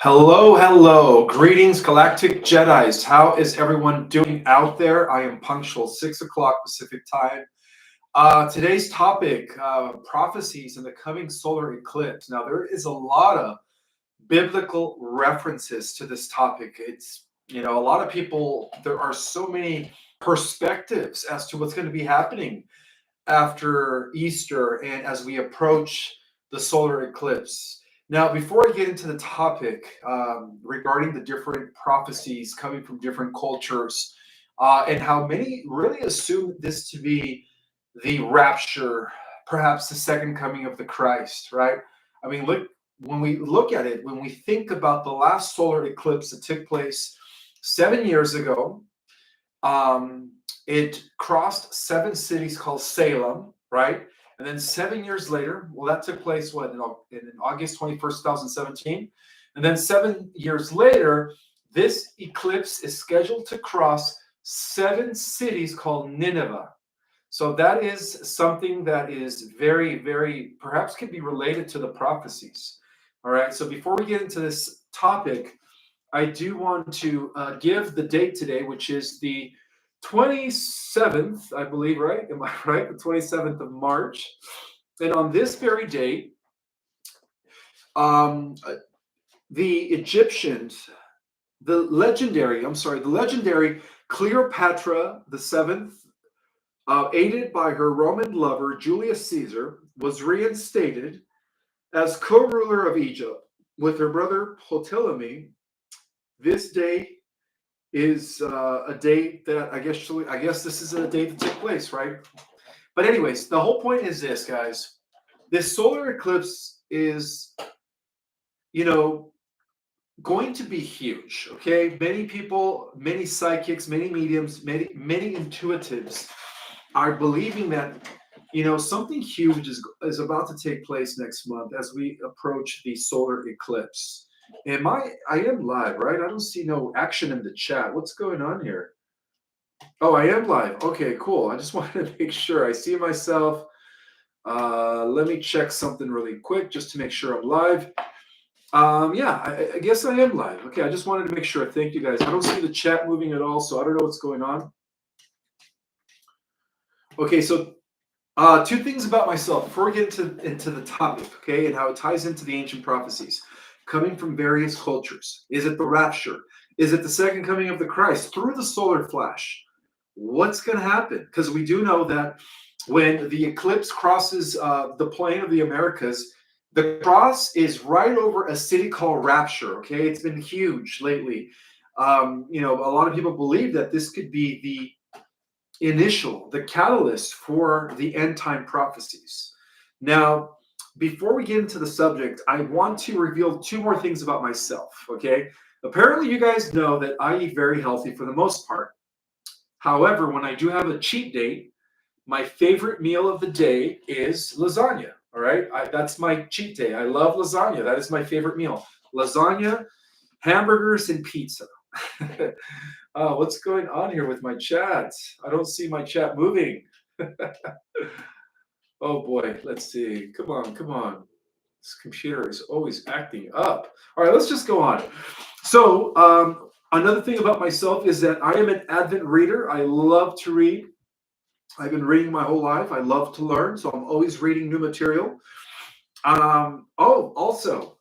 Hello, hello. Greetings, Galactic Jedis. How is everyone doing out there? I am punctual, 6 o'clock Pacific time. Today's topic, prophecies in the coming solar eclipse. Now, there is a lot of biblical references to this topic. A lot of people, there are so many perspectives as to what's going to be happening after Easter and as we approach the solar eclipse. Now, before I get into the topic regarding the different prophecies coming from different cultures and how many really assume this to be the rapture, perhaps the second coming of the Christ, right? I mean, look, when we look at it, when we think about the last solar eclipse that took place 7 years ago, um, it crossed seven cities called Salem, right? And then 7 years later, well, that took place in August 21st, 2017. And then 7 years later, this eclipse is scheduled to cross seven cities called Nineveh. So that is something that is very, very, perhaps could be related to the prophecies. All right. So before we get into this topic, I do want to give the date today, which is the 27th, I believe, right? Am I right? The 27th of March. And on this very date, um, the Egyptians, the legendary Cleopatra the Seventh, aided by her Roman lover Julius Caesar, was reinstated as co-ruler of Egypt with her brother Ptolemy. This day is a date that I guess this is a date that took place, right? But anyways, the whole point is this, guys. This solar eclipse is, going to be huge. Okay, many people, many psychics, many mediums, many intuitives are believing that something huge is about to take place next month as we approach the solar eclipse. I am live, right? I don't see no action in the chat. What's going on here? Oh, I am live. Okay, cool. I just wanted to make sure I see myself. Let me check something really quick just to make sure I'm live. Yeah, I guess I am live. Okay, I just wanted to make sure. Thank you, guys. I don't see the chat moving at all, so I don't know what's going on. Okay, so two things about myself before we get into the topic, okay, and how it ties into the ancient prophecies coming from various cultures. Is it the rapture? Is it the second coming of the Christ through the solar flash? What's going to happen? Because we do know that when the eclipse crosses the plane of the Americas, the cross is right over a city called Rapture. Okay, it's been huge lately. A lot of people believe that this could be the catalyst for the end time prophecies. Now, before we get into the subject, I want to reveal two more things about myself. Okay, apparently you guys know that I eat very healthy for the most part. However, when I do have a cheat day, my favorite meal of the day is lasagna. All right, that's my cheat day. I love lasagna. That is my favorite meal. Lasagna, hamburgers, and pizza. What's going on here with my chat? I don't see my chat moving. Oh boy, let's see. Come on, come on. This computer is always acting up. All right, let's just go on. So, another thing about myself is that I am an avid reader. I love to read. I've been reading my whole life. I love to learn, so I'm always reading new material. Also,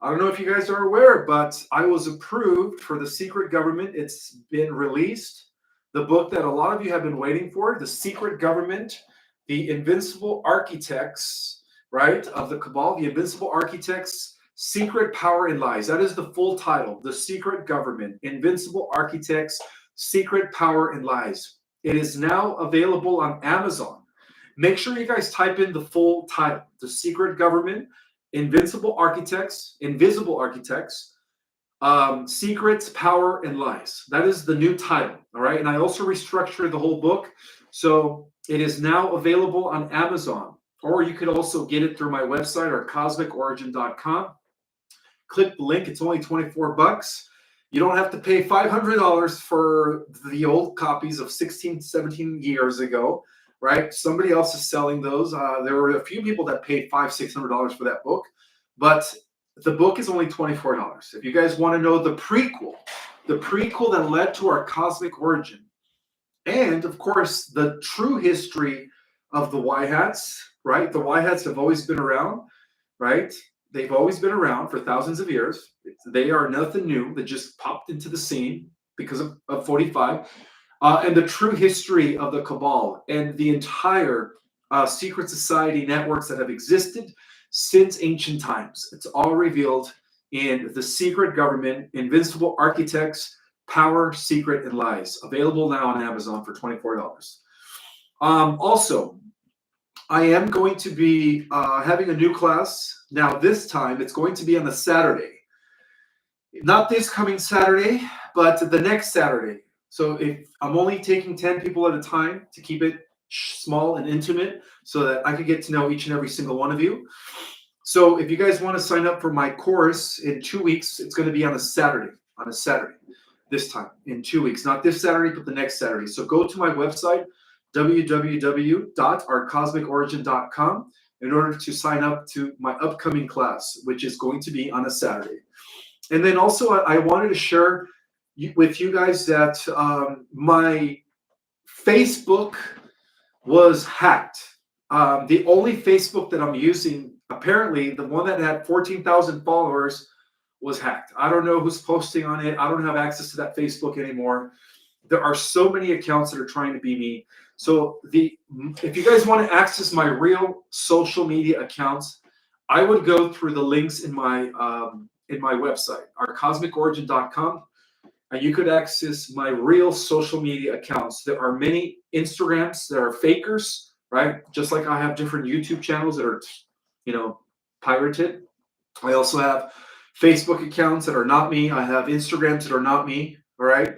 I don't know if you guys are aware, but I was approved for the secret government. It's been released. The book that a lot of you have been waiting for, The Secret Government, The Invincible Architects, right, of the Cabal, The Invincible Architects, Secret Power and Lies. That is the full title, The Secret Government, Invincible Architects, Secret Power and Lies. It is now available on Amazon. Make sure you guys type in the full title, The Secret Government, Invisible Architects, Secrets, Power, and Lies. That is the new title, all right? And I also restructured the whole book, so it is now available on Amazon, or you could also get it through my website or cosmicorigin.com. Click the link. It's only 24 bucks. You don't have to pay $500 for the old copies of 16, 17 years ago, right? Somebody else is selling those. There were a few people that paid $500, $600 for that book, but The book is only $24. If you guys want to know the prequel that led to our cosmic origin, and of course, the true history of the Y hats, right? The Y hats have always been around, right? They've always been around for thousands of years. They are nothing new. They just popped into the scene because of 45. And the true history of the cabal and the entire secret society networks that have existed since ancient times. It's all revealed in The Secret Government, Invincible Architects, Power, Secret, and Lies. Available now on Amazon for $24. Also, I am going to be having a new class. Now, this time, it's going to be on a Saturday. Not this coming Saturday, but the next Saturday. So if I'm only taking 10 people at a time to keep it small and intimate so that I could get to know each and every single one of you. So if you guys want to sign up for my course in 2 weeks, it's going to be on a Saturday, this time in 2 weeks, not this Saturday, but the next Saturday. So go to my website, www.ourcosmicorigin.com, in order to sign up to my upcoming class, which is going to be on a Saturday. And then also I wanted to share with you guys that my Facebook was hacked. The only Facebook that I'm using, apparently the one that had 14,000 followers, was hacked. I don't know who's posting on it. I don't have access to that Facebook anymore. There are so many accounts that are trying to be me. So if you guys want to access my real social media accounts, I would go through the links in my website, ourcosmicorigin.com, and you could access my real social media accounts. There are many Instagrams that are fakers, right? Just like I have different YouTube channels that are, pirated. I also have Facebook accounts that are not me. I have Instagrams that are not me. All right.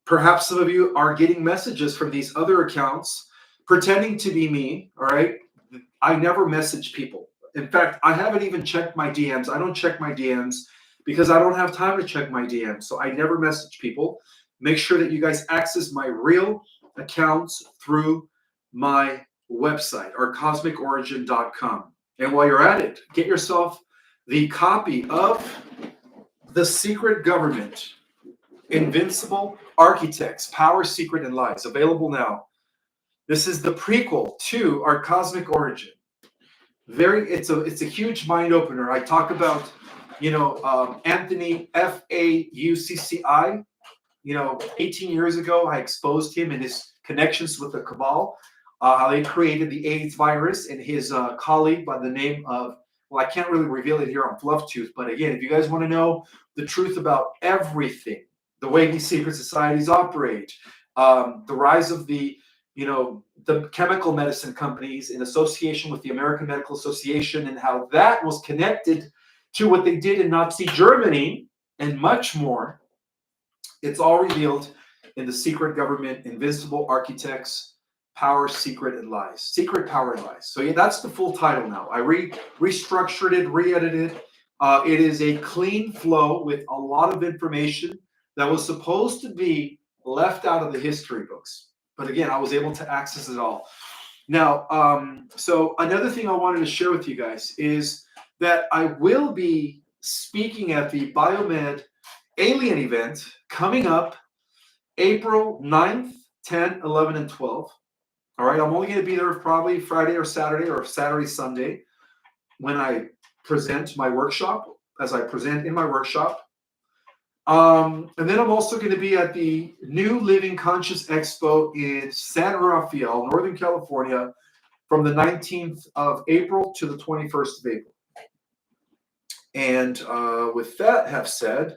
Perhaps some of you are getting messages from these other accounts pretending to be me. All right. I never message people. In fact, I haven't even checked my DMs. I don't check my DMs because I don't have time to check my DMs. So I never message people. Make sure that you guys access my real accounts through my website, ourcosmicorigin.com. And while you're at it, get yourself the copy of The Secret Government, Invincible Architects, Power, Secret, and Lies. Available now. This is the prequel to Our Cosmic Origin. It's a huge mind opener. I talk about, Anthony Faucci. 18 years ago, I exposed him and his connections with the cabal, how they created the AIDS virus, and his colleague by the name of, well, I can't really reveal it here on Fluff Tooth, but again, if you guys want to know the truth about everything, the way these secret societies operate, the rise of the chemical medicine companies in association with the American Medical Association, and how that was connected to what they did in Nazi Germany, and much more. It's all revealed in The Secret Government, Invincible Architects, Power, Secret, and Lies. Secret, Power, and Lies. So yeah, that's the full title now. I restructured it, re-edited. It is a clean flow with a lot of information that was supposed to be left out of the history books. But again, I was able to access it all. Now, so another thing I wanted to share with you guys is that I will be speaking at the Biomed Alien event coming up April 9th, 10, 11, and 12. All right, I'm only going to be there probably Friday or Saturday, or Saturday, Sunday, when I present my workshop, as I present in my workshop. And then I'm also going to be at the New Living Conscious Expo in San Rafael, Northern California, from the 19th of April to the 21st of April. And with that have said,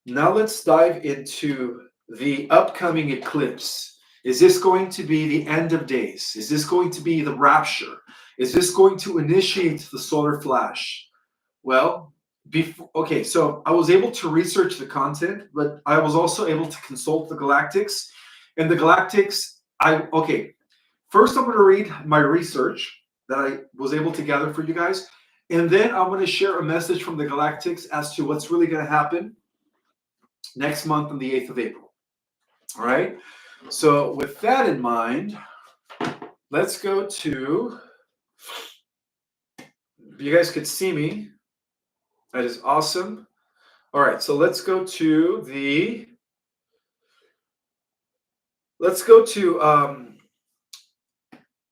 now let's dive into the upcoming eclipse. Is this going to be the end of days? Is this going to be the rapture? Is this going to initiate the solar flash? Well, so I was able to research the content, but I was also able to consult the galactics. And the galactics, first I'm going to read my research that I was able to gather for you guys. And then I'm going to share a message from the galactics as to what's really going to happen next month on the 8th of April. All right. So with that in mind, let's go to, if you guys could see me, That is awesome. All right, so let's go to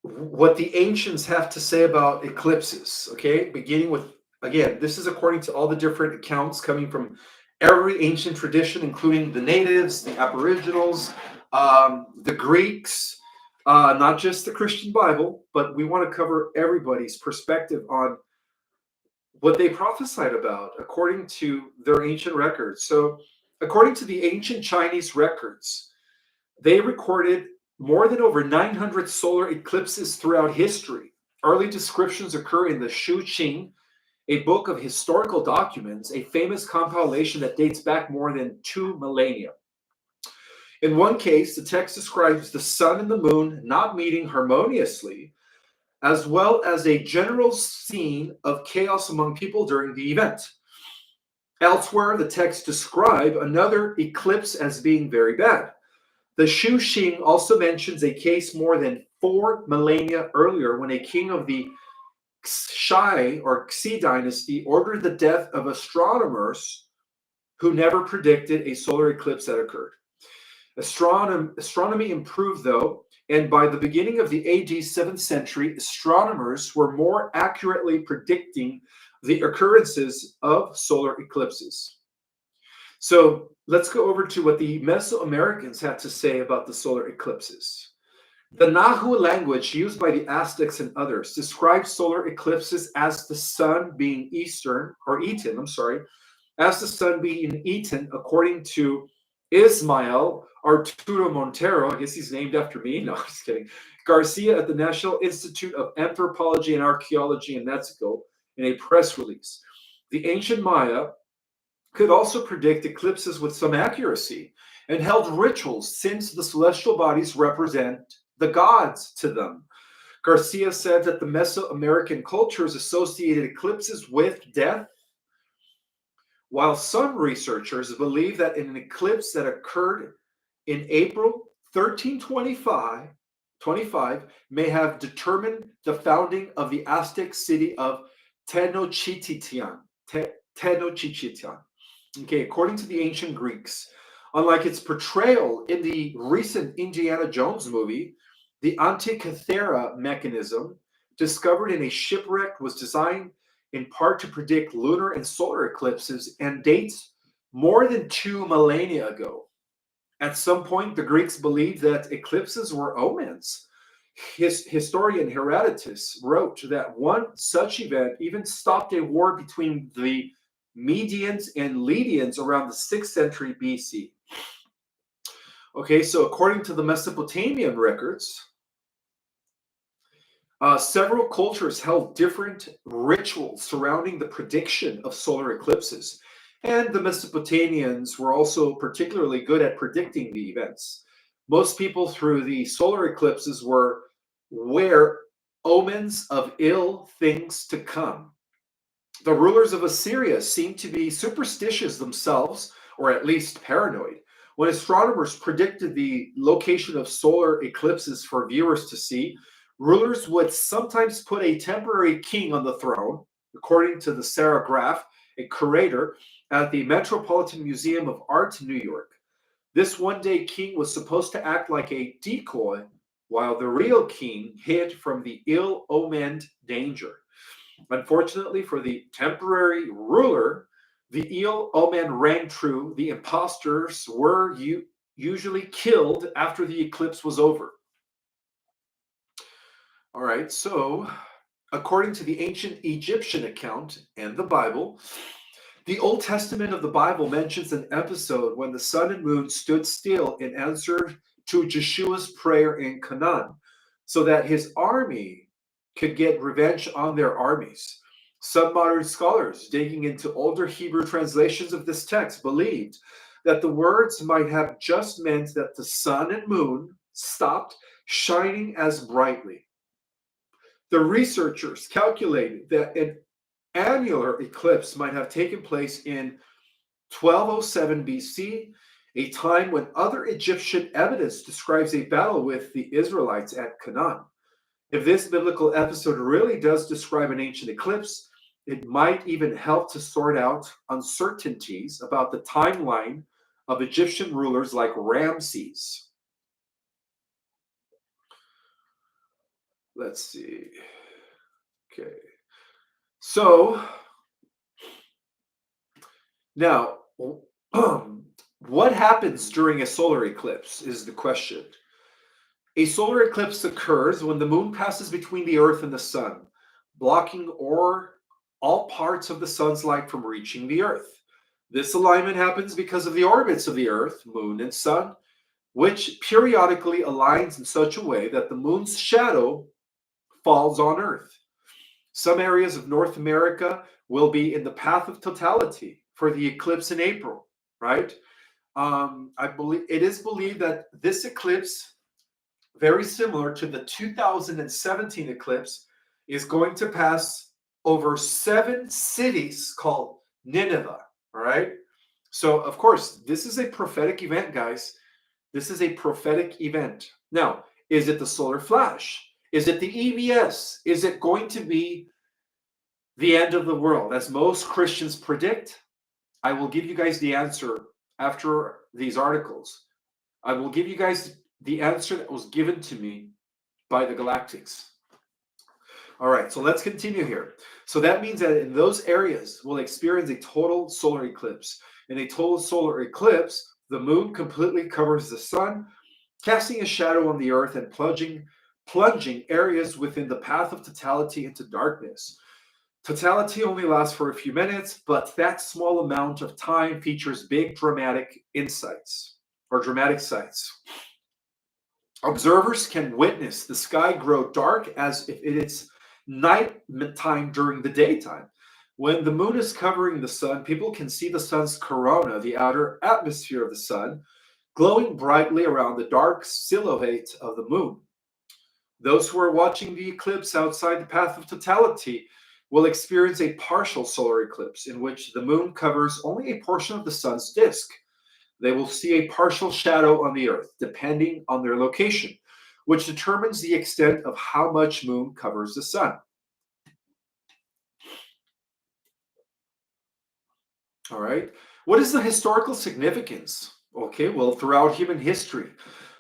what the ancients have to say about eclipses. Okay, beginning with, again, this is according to all the different accounts coming from every ancient tradition, including the natives, the aboriginals, the Greeks, not just the Christian Bible, but we want to cover everybody's perspective on what they prophesied about according to their ancient records. So, according to the ancient Chinese records, they recorded more than over 900 solar eclipses throughout history. Early descriptions occur in the Shu Qing, a book of historical documents, a famous compilation that dates back more than 2 millennia. In one case, the text describes the sun and the moon not meeting harmoniously, as well as a general scene of chaos among people during the event. Elsewhere, the texts describe another eclipse as being very bad. The Shu Xing also mentions a case more than 4 millennia earlier when a king of the Xi or Xi dynasty ordered the death of astronomers who never predicted a solar eclipse that occurred. Astronomy improved, though, and by the beginning of the AD 7th century, astronomers were more accurately predicting the occurrences of solar eclipses. So let's go over to what the Mesoamericans had to say about the solar eclipses. The Nahu language used by the Aztecs and others describes solar eclipses as the sun being as the sun being eaten, according to Ismael Arturo Montero, I guess he's named after me, no, just kidding, Garcia at the National Institute of Anthropology and Archaeology in Mexico, in a press release. The ancient Maya could also predict eclipses with some accuracy and held rituals since the celestial bodies represent the gods to them. Garcia said that the Mesoamerican cultures associated eclipses with death, while some researchers believe that an eclipse that occurred in April 1325 may have determined the founding of the Aztec city of Tenochtitlan. Tenochtitlan. Okay, according to the ancient Greeks, unlike its portrayal in the recent Indiana Jones movie, the Antikythera mechanism discovered in a shipwreck was designed in part to predict lunar and solar eclipses and dates more than 2 millennia ago. At some point, the Greeks believed that eclipses were omens. Historian Herodotus wrote that one such event even stopped a war between the Medians and Lydians around the 6th century BC. Okay, so according to the Mesopotamian records, several cultures held different rituals surrounding the prediction of solar eclipses. And the Mesopotamians were also particularly good at predicting the events. Most people through the solar eclipses were aware omens of ill things to come. The rulers of Assyria seemed to be superstitious themselves, or at least paranoid. When astronomers predicted the location of solar eclipses for viewers to see, rulers would sometimes put a temporary king on the throne, according to the Sarah Graff, a curator at the Metropolitan Museum of Art in New York. This one-day king was supposed to act like a decoy, while the real king hid from the ill-omened danger. Unfortunately for the temporary ruler, the ill-omen rang true. The impostors were usually killed after the eclipse was over. All right, so according to the ancient Egyptian account and the Bible, the Old Testament of the Bible mentions an episode when the sun and moon stood still in answer to Joshua's prayer in Canaan, so that his army could get revenge on their armies. Some modern scholars, digging into older Hebrew translations of this text, believed that the words might have just meant that the sun and moon stopped shining as brightly. The researchers calculated that an annular eclipse might have taken place in 1207 BC, a time when other Egyptian evidence describes a battle with the Israelites at Canaan. If this biblical episode really does describe an ancient eclipse, It might even help to sort out uncertainties about the timeline of Egyptian rulers like Ramses. Let's see. Okay. So now, what happens during a solar eclipse is the question. A solar eclipse occurs when the moon passes between the earth and the sun, blocking or all parts of the sun's light from reaching the earth. This alignment happens because of the orbits of the earth, moon, and sun, which periodically aligns in such a way that the moon's shadow falls on earth. Some areas of North America will be in the path of totality for the eclipse in April, right? I believe it is believed that this eclipse, very similar to the 2017 eclipse, is going to pass over 7 cities called Nineveh. All right. So, of course, this is a prophetic event, guys. This is a prophetic event. Now, is it the solar flash? Is it the EVS? Is it going to be the end of the world, as most Christians predict? I will give you guys the answer after these articles. I will give you guys the answer that was given to me by the Galactics. All right, so let's continue here. So that means that in those areas, we'll experience a total solar eclipse. In a total solar eclipse, the moon completely covers the sun, casting a shadow on the earth and plunging areas within the path of totality into darkness. Totality only lasts for a few minutes, but that small amount of time features big dramatic insights or dramatic sights. Observers can witness the sky grow dark as if it is night time during the daytime. When the moon is covering the sun, people can see the sun's corona, the outer atmosphere of the sun, glowing brightly around the dark silhouette of the moon. Those who are watching the eclipse outside the path of totality will experience a partial solar eclipse in which the moon covers only a portion of the sun's disk. They will see a partial shadow on the earth, depending on their location, which determines the extent of how much moon covers the sun. All right. What is the historical significance? Okay, well, throughout human history,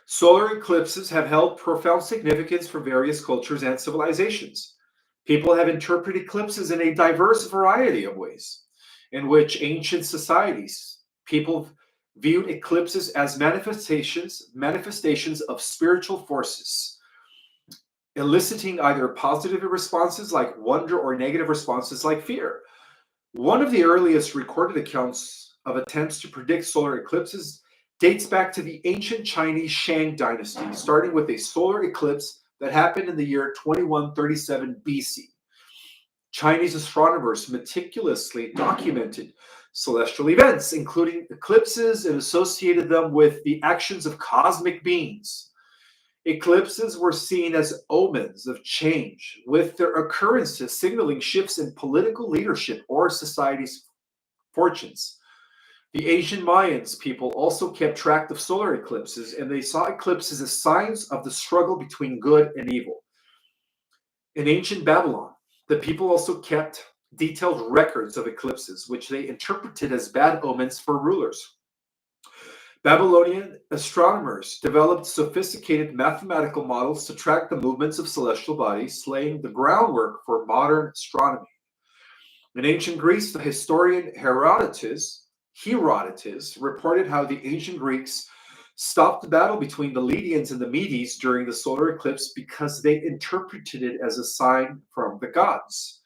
solar eclipses have held profound significance for various cultures and civilizations. People have interpreted eclipses in a diverse variety of ways, in which ancient societies, people viewed eclipses as manifestations of spiritual forces, eliciting either positive responses like wonder or negative responses like fear. One of the earliest recorded accounts of attempts to predict solar eclipses dates back to the ancient Chinese Shang dynasty, starting with a solar eclipse that happened in the year 2137 BC. Chinese astronomers meticulously documented celestial events, including eclipses, and associated them with the actions of cosmic beings. Eclipses were seen as omens of change, with their occurrences signaling shifts in political leadership or society's fortunes. The ancient Mayans people also kept track of solar eclipses, and they saw eclipses as signs of the struggle between good and evil. In ancient Babylon, the people also kept detailed records of eclipses, which they interpreted as bad omens for rulers. Babylonian astronomers developed sophisticated mathematical models to track the movements of celestial bodies, laying the groundwork for modern astronomy. In ancient Greece, the historian Herodotus reported how the ancient Greeks stopped the battle between the Lydians and the Medes during the solar eclipse because they interpreted it as a sign from the gods.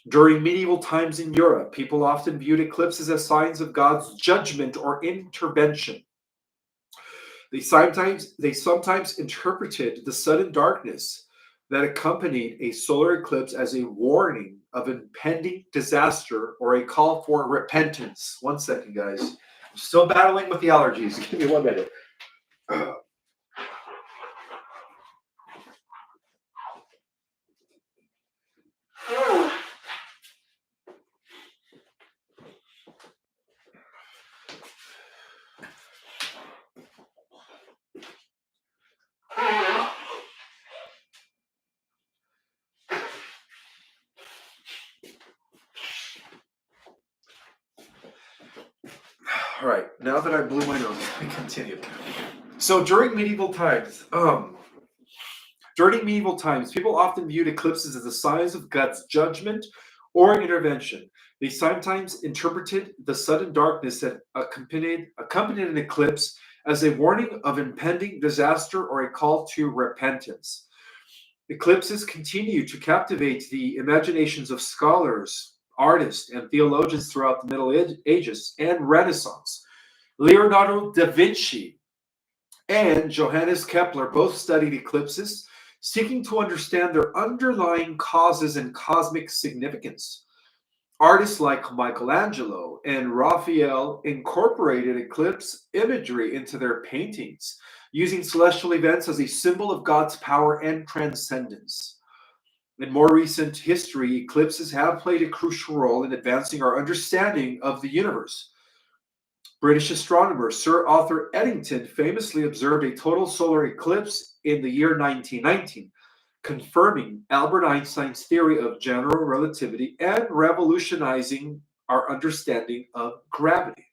During medieval times in Europe, people often viewed eclipses as signs of God's judgment or intervention. They sometimes interpreted the sudden darkness that accompanied a solar eclipse as a warning of impending disaster or a call for repentance. One second, guys. I'm still battling with the allergies. Give me 1 minute. All right, now that I blew my nose, we continue. So during medieval times, people often viewed eclipses as a sign of God's judgment or intervention. They sometimes interpreted the sudden darkness that accompanied an eclipse as a warning of impending disaster or a call to repentance. Eclipses continue to captivate the imaginations of scholars, artists, and theologians throughout the Middle Ages and Renaissance. Leonardo da Vinci and Johannes Kepler both studied eclipses, seeking to understand their underlying causes and cosmic significance. Artists like Michelangelo and Raphael incorporated eclipse imagery into their paintings, using celestial events as a symbol of God's power and transcendence. In more recent history, eclipses have played a crucial role in advancing our understanding of the universe. British astronomer Sir Arthur Eddington famously observed a total solar eclipse in the year 1919, confirming Albert Einstein's theory of general relativity and revolutionizing our understanding of gravity.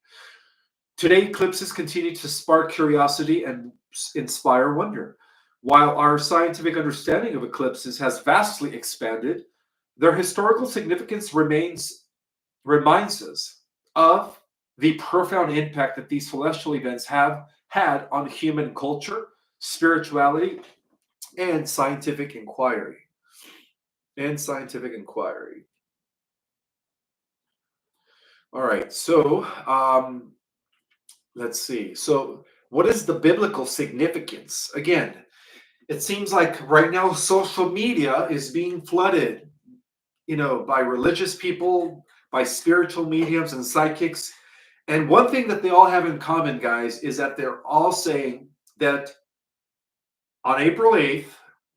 Today, eclipses continue to spark curiosity and inspire wonder. While our scientific understanding of eclipses has vastly expanded, their historical significance reminds us of the profound impact that these celestial events have had on human culture, spirituality, and scientific inquiry. And scientific inquiry. All right, so let's see. So, what is the biblical significance? Again, it seems like right now social media is being flooded, by religious people, by spiritual mediums and psychics. And one thing that they all have in common, guys, is that they're all saying that on April 8th,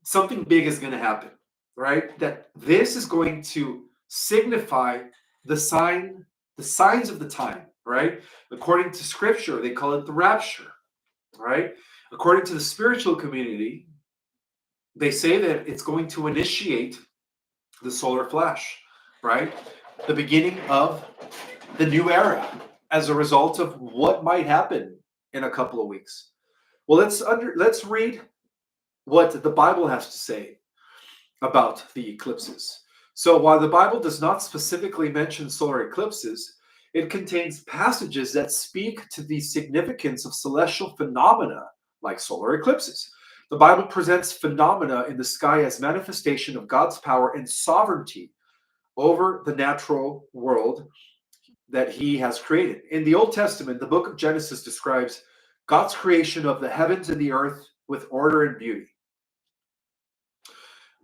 something big is going to happen, right? That this is going to signify the signs of the time, right? According to scripture, they call it the rapture, right? According to the spiritual community, they say that it's going to initiate the solar flash, right? The beginning of the new era as a result of what might happen in a couple of weeks. Well, let's read what the Bible has to say about the eclipses. So while the Bible does not specifically mention solar eclipses, it contains passages that speak to the significance of celestial phenomena like solar eclipses. The Bible presents phenomena in the sky as manifestation of God's power and sovereignty over the natural world that he has created. In the Old Testament, the book of Genesis describes God's creation of the heavens and the earth with order and beauty.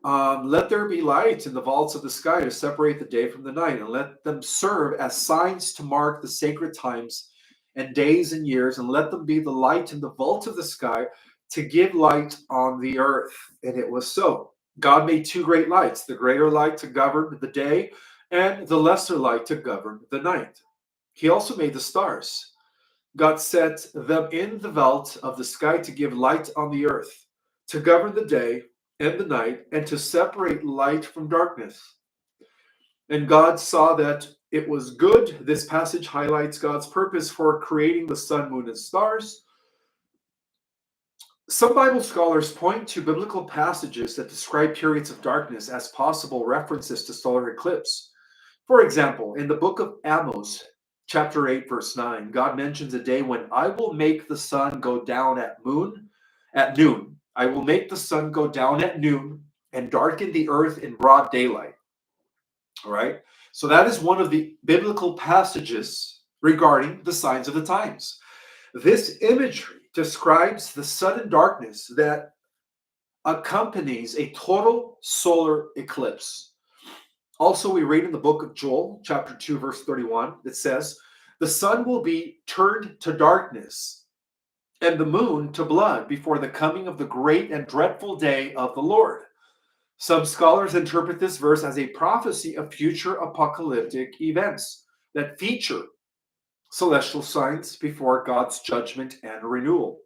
Let there be light in the vaults of the sky to separate the day from the night, and let them serve as signs to mark the sacred times and days and years, and let them be the light in the vault of the sky to give light on the earth. And it was so. God made two great lights, the greater light to govern the day, and the lesser light to govern the night. He also made the stars. God set them in the vault of the sky to give light on the earth, to govern the day and the night, and to separate light from darkness. And God saw that it was good. This passage highlights God's purpose for creating the sun, moon, and stars. Some Bible scholars point to biblical passages that describe periods of darkness as possible references to solar eclipse. For example, in the book of Amos, chapter 8, verse 9, God mentions a day when I will make the sun go down at noon. I will make the sun go down at noon and darken the earth in broad daylight. All right. So that is one of the biblical passages regarding the signs of the times. This imagery describes the sudden darkness that accompanies a total solar eclipse. Also, we read in the book of Joel, chapter 2, verse 31, it says, the sun will be turned to darkness and the moon to blood before the coming of the great and dreadful day of the Lord. Some scholars interpret this verse as a prophecy of future apocalyptic events that feature celestial signs before God's judgment and renewal.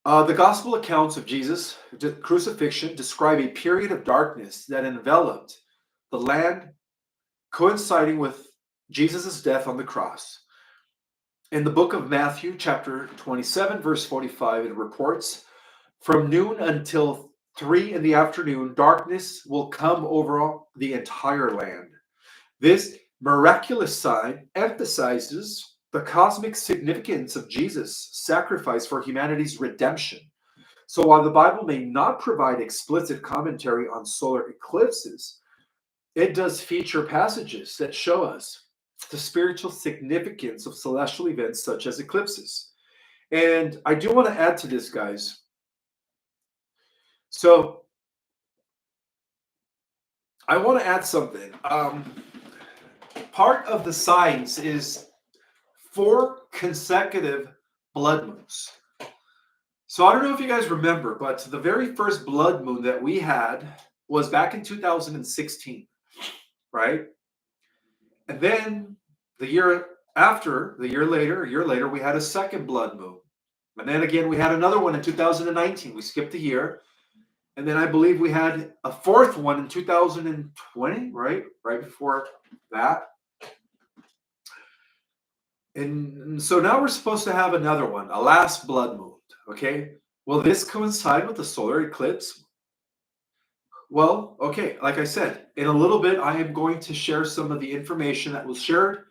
The gospel accounts of Jesus' crucifixion describe a period of darkness that enveloped the land, coinciding with Jesus' death on the cross. In the book of Matthew, chapter 27, verse 45, it reports, "From noon until 3 in the afternoon, darkness will come over the entire land." This miraculous sign emphasizes the cosmic significance of Jesus' sacrifice for humanity's redemption. So while the Bible may not provide explicit commentary on solar eclipses, it does feature passages that show us the spiritual significance of celestial events such as eclipses. And I do want to add to this, guys. So I want to add something. Part of the signs is 4 consecutive blood moons. So I don't know if you guys remember, but the very first blood moon that we had was back in 2016, right? And then the year after, a year later, we had a second blood moon. And then again, we had another one in 2019. We skipped a year. And then I believe we had a fourth one in 2020, right? Right before that. And so now we're supposed to have another one, a last blood moon, okay? Will this coincide with the solar eclipse? Well, okay, like I said, in a little bit, I am going to share some of the information that was shared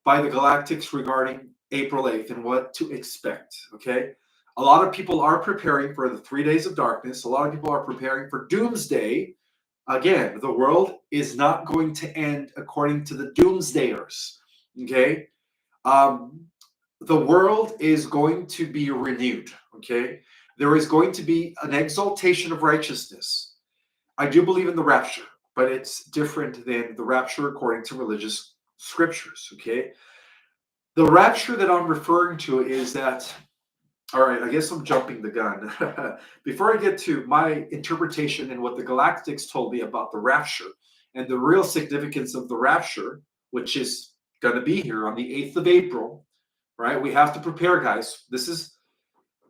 by the Galactics regarding April 8th and what to expect, okay? A lot of people are preparing for the 3 days of darkness. A lot of people are preparing for doomsday. Again, the world is not going to end according to the doomsdayers, okay? Um, the world is going to be renewed, okay? There is going to be an exaltation of righteousness. I do believe in the rapture, but it's different than the rapture according to religious scriptures, okay? The rapture that I'm referring to is that, all right, I guess I'm jumping the gun. Before I get to my interpretation and what the Galactics told me about the rapture and the real significance of the rapture, which is going to be here on the 8th of April, right? We have to prepare, guys. This is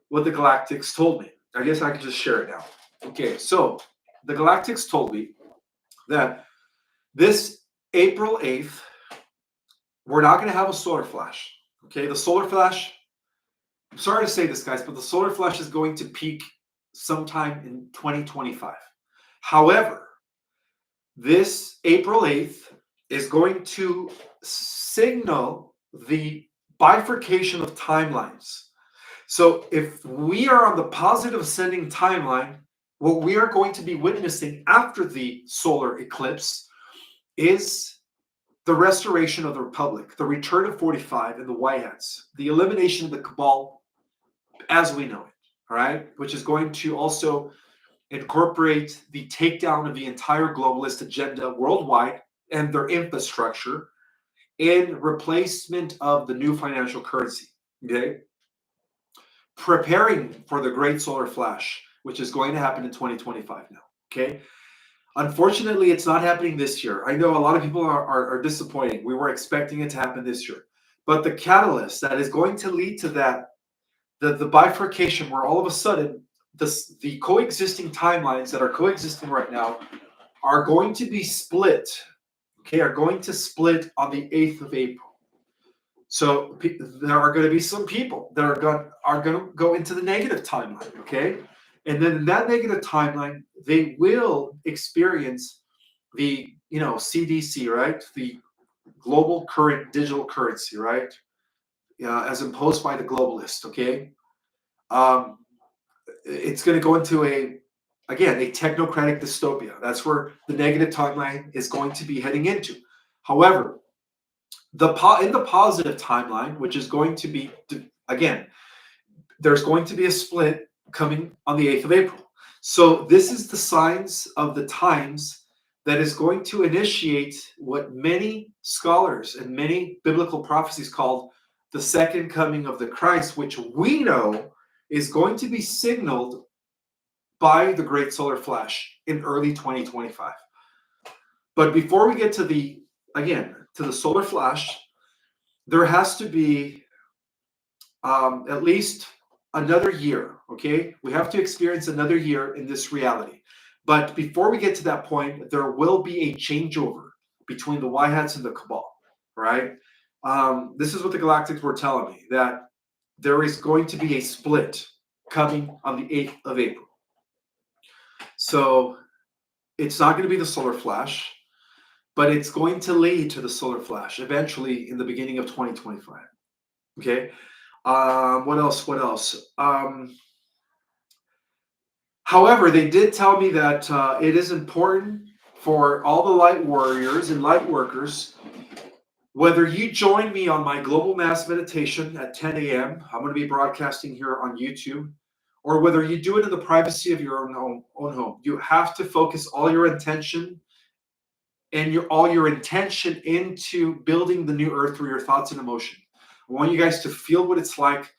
what the Galactics told me. I guess I can just share it now. Okay, so the Galactics told me that this April 8th, we're not going to have a solar flash. Okay, the solar flash, I'm sorry to say this, guys, but the solar flash is going to peak sometime in 2025. However, this April 8th is going to signal the bifurcation of timelines. So if we are on the positive ascending timeline, what we are going to be witnessing after the solar eclipse is the restoration of the Republic, the return of 45 and the White Hats, the elimination of the cabal as we know it, all right? Which is going to also incorporate the takedown of the entire globalist agenda worldwide and their infrastructure in replacement of the new financial currency, okay? Preparing for the great solar flash, which is going to happen in 2025 now, okay? Unfortunately, it's not happening this year. I know a lot of people are disappointed. We were expecting it to happen this year. But the catalyst that is going to lead to that, the bifurcation where all of a sudden the coexisting timelines that are coexisting right now are going to be split, okay, are going to split on the 8th of April. So there are going to be some people that are going to go into the negative timeline, okay? And then in that negative timeline, they will experience the, CDC, right? The global current digital currency, right? As imposed by the globalist, okay? It's going to go into a technocratic dystopia. That's where the negative timeline is going to be heading into. However, in the positive timeline, which is going to be, again, there's going to be a split coming on the 8th of April. So this is the signs of the times that is going to initiate what many scholars and many biblical prophecies called the second coming of the Christ, which we know is going to be signaled by the great solar flash in early 2025. But before we get to the solar flash, there has to be at least another year, okay? We have to experience another year in this reality. But before we get to that point, there will be a changeover between the White Hats and the Cabal, right? This is what the galactics were telling me, that there is going to be a split coming on the 8th of April. So it's not going to be the solar flash, but it's going to lead to the solar flash eventually in the beginning of 2025. Okay. What else? What else? However, they did tell me that it is important for all the light warriors and light workers, whether you join me on my global mass meditation at 10 a.m., I'm going to be broadcasting here on YouTube, or whether you do it in the privacy of your own home, you have to focus all your intention and all your intention into building the new earth through your thoughts and emotion. I want you guys to feel what it's like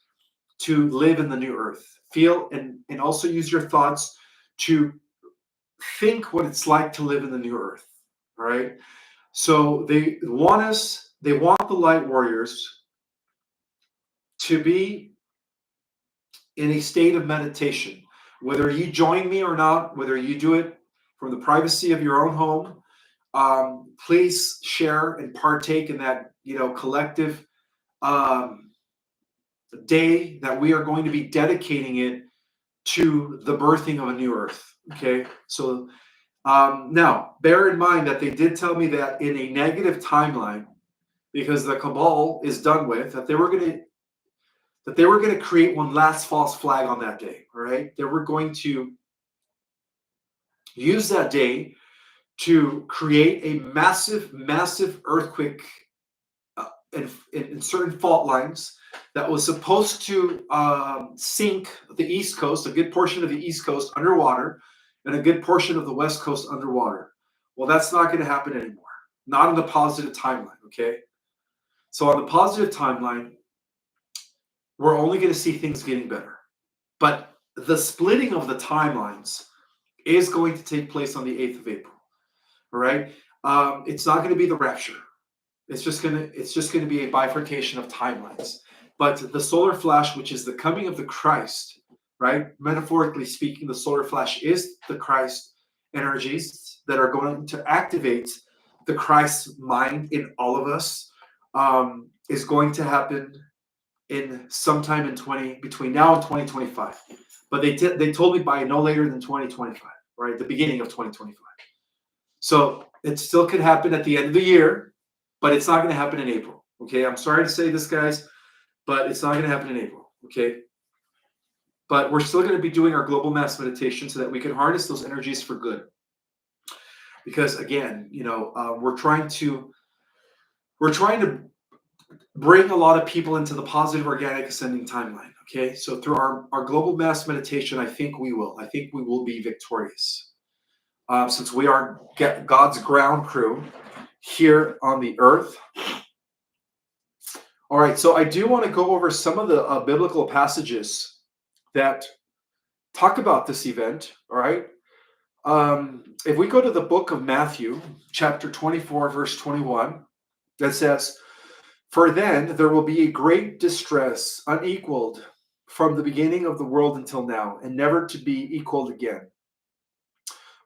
to live in the new earth. Feel and also use your thoughts to think what it's like to live in the new earth. All right. So they want the light warriors to be in a state of meditation. Whether you join me or not, whether you do it from the privacy of your own home, please share and partake in that, collective day that we are going to be dedicating it to the birthing of a new earth. Okay, so now bear in mind that they did tell me that in a negative timeline, because the cabal is done with, that they were going to create one last false flag on that day. All right, they were going to use that day to create a massive earthquake in certain fault lines that was supposed to sink the East Coast, a good portion of the East Coast underwater, and a good portion of the West Coast underwater. Well, that's not going to happen anymore. Not on the positive timeline, okay? So on the positive timeline, we're only going to see things getting better. But the splitting of the timelines is going to take place on the 8th of April, all right? It's not going to be the rapture. It's just gonna be a bifurcation of timelines. But the solar flash, which is the coming of the Christ, right? Metaphorically speaking, the solar flash is the Christ energies that are going to activate the Christ mind in all of us. Is going to happen in sometime between now and 2025. But they told me by no later than 2025, right? The beginning of 2025. So it still could happen at the end of the year, but it's not going to happen in April. Okay, I'm sorry to say this, guys, but it's not going to happen in April. Okay, but we're still going to be doing our global mass meditation so that we can harness those energies for good. Because again, we're trying to bring a lot of people into the positive organic ascending timeline. Okay, so through our global mass meditation, I think we will be victorious. Since we are God's ground crew here on the earth. All right, so I do want to go over some of the biblical passages that talk about this event. All right, if we go to the book of Matthew, chapter 24, verse 21, that says, "For then there will be a great distress, unequaled from the beginning of the world until now, and never to be equaled again."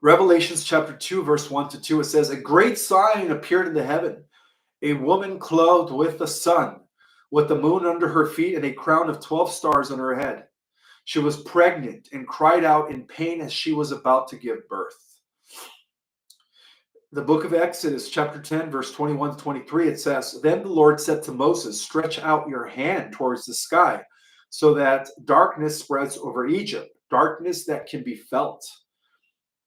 Revelations chapter 2, verse 1 to 2, it says, "A great sign appeared in the heaven, a woman clothed with the sun, with the moon under her feet, and a crown of 12 stars on her head. She was pregnant and cried out in pain as she was about to give birth." The book of Exodus, chapter 10, verse 21 to 23, it says, "Then the Lord said to Moses, stretch out your hand towards the sky, so that darkness spreads over Egypt, darkness that can be felt."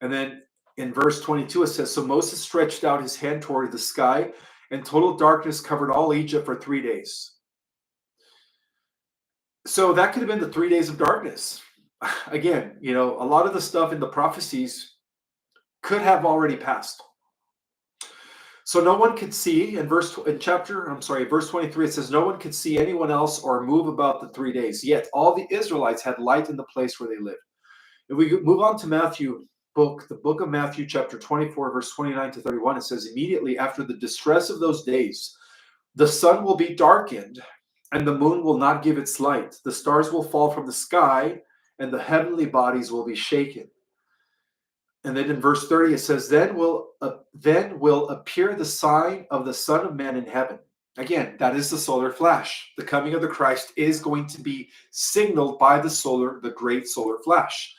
And then in verse 22, it says, "So Moses stretched out his hand toward the sky, and total darkness covered all Egypt for 3 days." So that could have been the 3 days of darkness. Again, a lot of the stuff in the prophecies could have already passed. So no one could see verse 23, it says, "No one could see anyone else or move about the 3 days. Yet all the Israelites had light in the place where they lived." If we move on to the book of Matthew, chapter 24, verse 29 to 31, it says, "Immediately after the distress of those days, the sun will be darkened, and the moon will not give its light. The stars will fall from the sky, and the heavenly bodies will be shaken." And then in verse 30, it says, then will appear the sign of the Son of Man in heaven. Again, that is the solar flash. The coming of the Christ is going to be signaled by the great solar flash.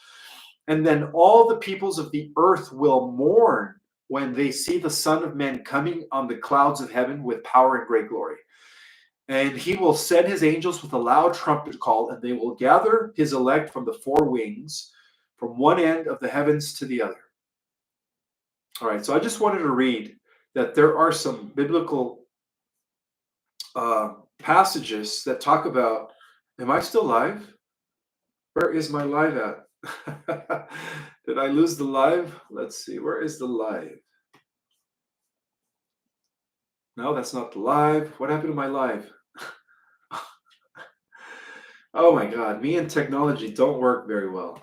And then all the peoples of the earth will mourn when they see the Son of Man coming on the clouds of heaven with power and great glory. And he will send his angels with a loud trumpet call, and they will gather his elect from the four winds, from one end of the heavens to the other. All right, so I just wanted to read that there are some biblical passages that talk about, am I still live? Where is my live at? Did I lose the live? Let's see, where is the live? No, that's not the live. What happened to my live? Oh my God, me and technology don't work very well.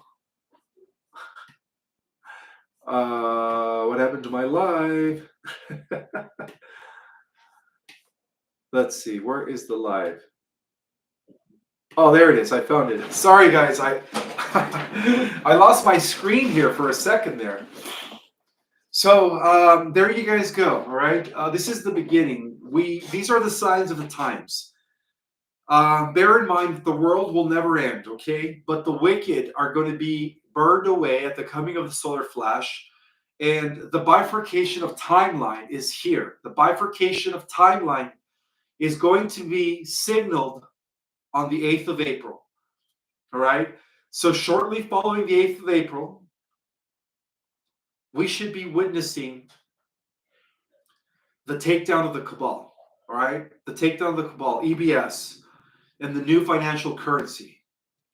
What happened to my live? Let's see, where is the live? Oh, there it is. I found it. Sorry, guys. I I lost my screen here for a second there. So there you guys go. All right. This is the beginning. These are the signs of the times. Bear in mind that the world will never end. Okay, but the wicked are going to be burned away at the coming of the solar flash, and the bifurcation of timeline is here. The bifurcation of timeline is going to be signaled on the 8th of April. All right. So shortly following the 8th of April, we should be witnessing the takedown of the cabal. All right. The takedown of the cabal, EBS, and the new financial currency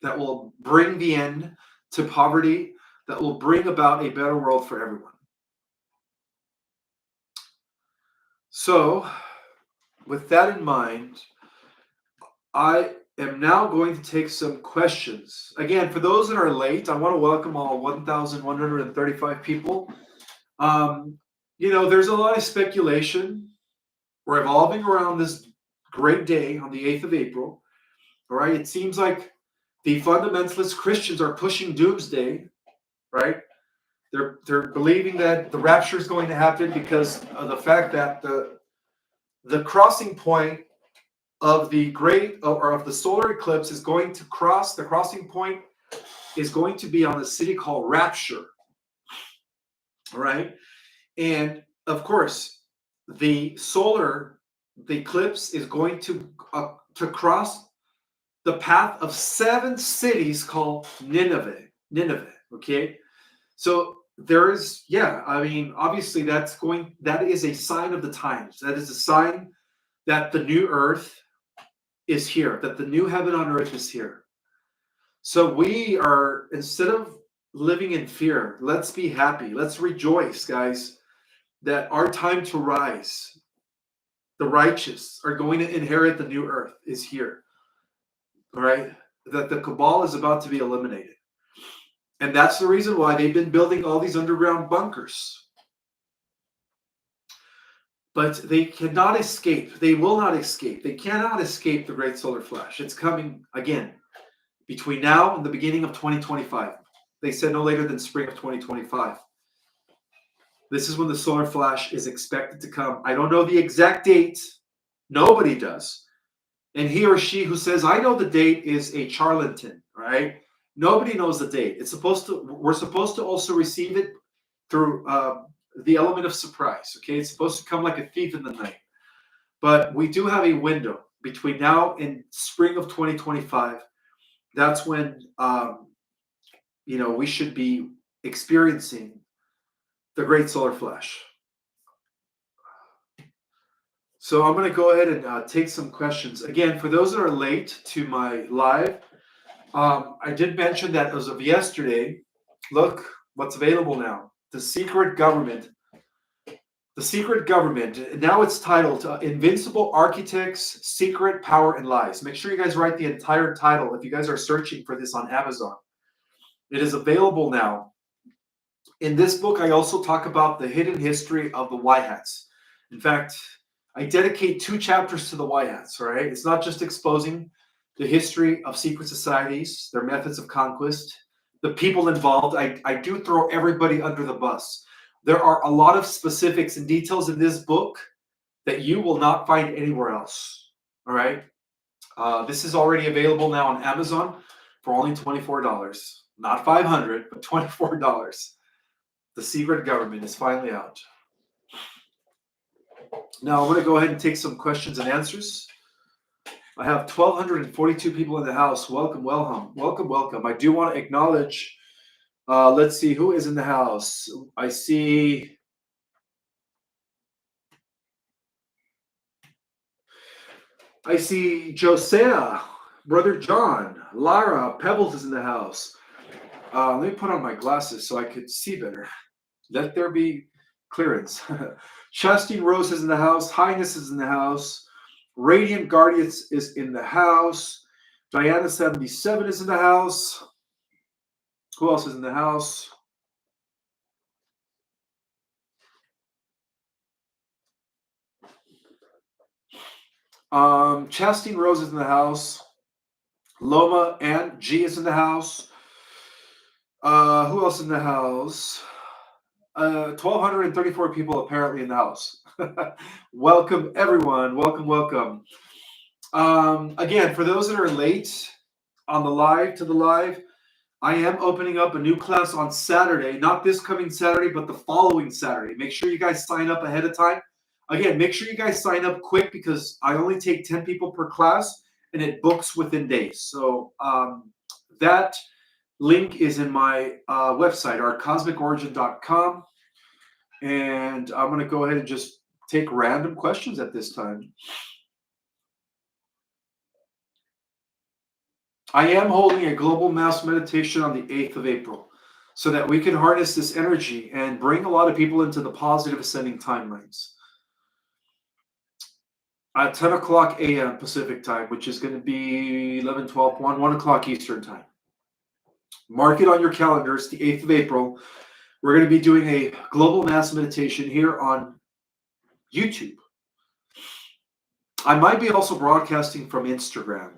that will bring the end to poverty, that will bring about a better world for everyone. So, with that in mind, I am now going to take some questions. Again, for those that are late, I want to welcome all 1,135 people. There's a lot of speculation revolving around this great day on the 8th of April. All right. It seems like the fundamentalist Christians are pushing doomsday, right? They're believing that the rapture is going to happen because of the fact that the crossing point of the solar eclipse is going to cross. The crossing point is going to be on a city called Rapture. All right. And of course, the eclipse is going to cross the path of 7 cities called Nineveh. Okay. So there is, obviously that is a sign of the times. That is a sign that the new earth is here, that the new heaven on earth is here. So we are, instead of living in fear, let's be happy. Let's rejoice, guys, that our time to rise, the righteous are going to inherit the new earth is here. All right. That the cabal is about to be eliminated. And that's the reason why they've been building all these underground bunkers. But they cannot escape. They will not escape. They cannot escape the great solar flash. It's coming again between now and the beginning of 2025. They said no later than spring of 2025. This is when the solar flash is expected to come. I don't know the exact date. Nobody does. And he or she who says, I know the date, is a charlatan, right? Nobody knows the date. We're supposed to also receive it through the element of surprise. Okay, it's supposed to come like a thief in the night. But we do have a window between now and spring of 2025. That's when we should be experiencing the great solar flash. So I'm going to go ahead and take some questions. Again, for those that are late to my live, I did mention that as of yesterday, look what's available now. The Secret Government. The Secret Government. Now it's titled Invincible Architects, Secret Power and Lies. Make sure you guys write the entire title if you guys are searching for this on Amazon. It is available now. In this book, I also talk about the hidden history of the White Hats. In fact, I dedicate 2 chapters to the White Hats, right? It's not just exposing the history of secret societies, their methods of conquest, the people involved. I do throw everybody under the bus. There are a lot of specifics and details in this book that you will not find anywhere else. All right. This is already available now on Amazon for only $24. Not $500, but $24. The secret government is finally out. Now I'm going to go ahead and take some questions and answers. I have 1,242 people in the house. Welcome, welcome, welcome, welcome. I do want to acknowledge. Let's see who is in the house. I see. Josiah, Brother John, Lara, Pebbles is in the house. Let me put on my glasses so I could see better. Let there be clearance. Chastine Rose is in the house. Highness is in the house. Radiant Guardians is in the house. Diana 77 is in the house. Who else is in the house? Chastine Rose is in the house. Loma and G is in the house. Who else in the house? 1,234 people apparently in the house. Welcome, everyone. Welcome, welcome. Again, for those that are late on the live, I am opening up a new class on Saturday, not this coming Saturday, but the following Saturday. Make sure you guys sign up ahead of time. Again, make sure you guys sign up quick because I only take 10 people per class and it books within days. So that link is in my website, ourcosmicorigin.com. And I'm going to go ahead and just take random questions at this time. I am holding a global mass meditation on the 8th of April so that we can harness this energy and bring a lot of people into the positive ascending timelines. At 10 o'clock a.m. Pacific time, which is going to be 11, 12, 1 o'clock Eastern time. Mark it on your calendars, the 8th of April. We're going to be doing a global mass meditation here on YouTube. I might be also broadcasting from Instagram.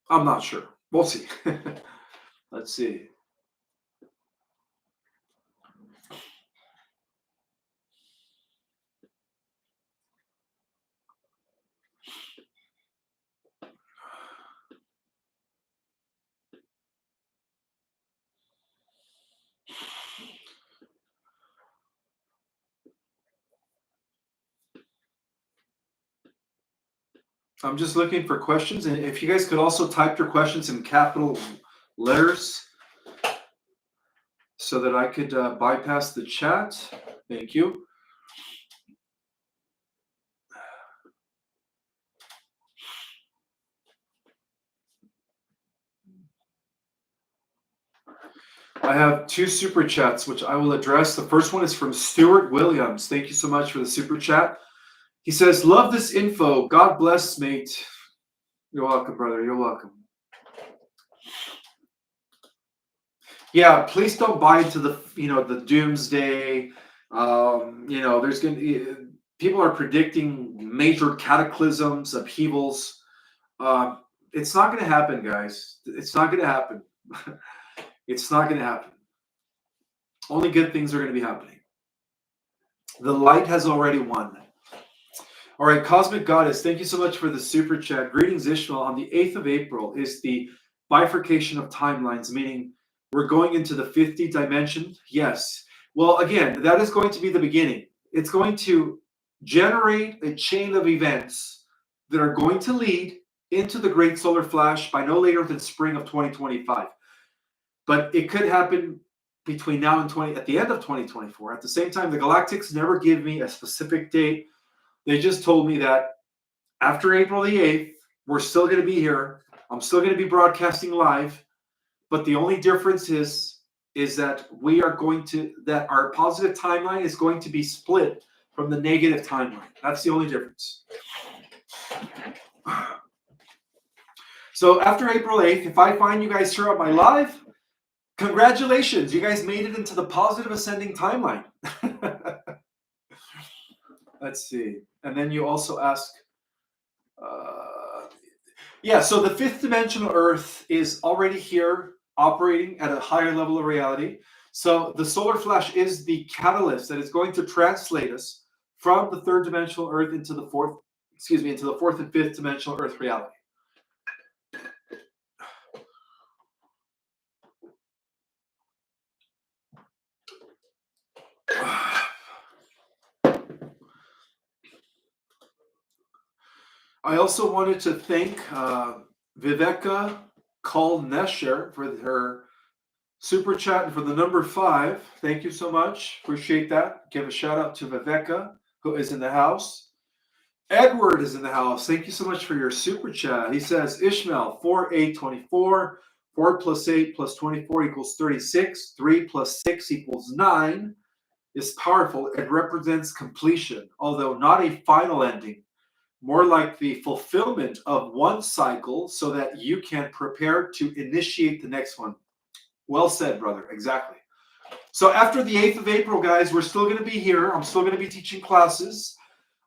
I'm not sure. We'll see. Let's see. I'm just looking for questions, and if you guys could also type your questions in capital letters so that I could bypass the chat. Thank you. I have 2 super chats, which I will address. The first one is from Stuart Williams. Thank you so much for the super chat. He says, love this info. God bless, mate. You're welcome, brother. You're welcome. Yeah, please don't buy into the doomsday. There's going to be, people are predicting major cataclysms, upheavals. It's not going to happen, guys. It's not going to happen. It's not going to happen. Only good things are going to be happening. The light has already won. All right, Cosmic Goddess, thank you so much for the super chat. Greetings, Ishmael. On the 8th of April is the bifurcation of timelines, meaning we're going into the 50th dimension. Yes. Well, again, that is going to be the beginning. It's going to generate a chain of events that are going to lead into the Great Solar Flash by no later than spring of 2025. But it could happen between now and at the end of 2024. At the same time, the Galactics never give me a specific date. They just told me that after April the 8th, we're still going to be here. I'm still going to be broadcasting live. But the only difference is that that our positive timeline is going to be split from the negative timeline. That's the only difference. So after April 8th, if I find you guys here on my live, congratulations. You guys made it into the positive ascending timeline. Let's see. And then you also ask, so the 5th dimensional Earth is already here, operating at a higher level of reality. So the solar flash is the catalyst that is going to translate us from the third dimensional Earth into the fourth and fifth dimensional Earth reality. I also wanted to thank Viveka Kalnesher for her super chat and for the number 5. Thank you so much. Appreciate that. Give a shout out to Viveka, who is in the house. Edward is in the house. Thank you so much for your super chat. He says, Ishmael, 4, 8, 24. 4 plus 8 plus 24 equals 36. 3 plus 6 equals 9. Is powerful. It represents completion, although not a final ending. More like the fulfillment of one cycle so that you can prepare to initiate the next one. Well said, brother. Exactly. So after the 8th of April, guys, we're still going to be here. I'm still going to be teaching classes.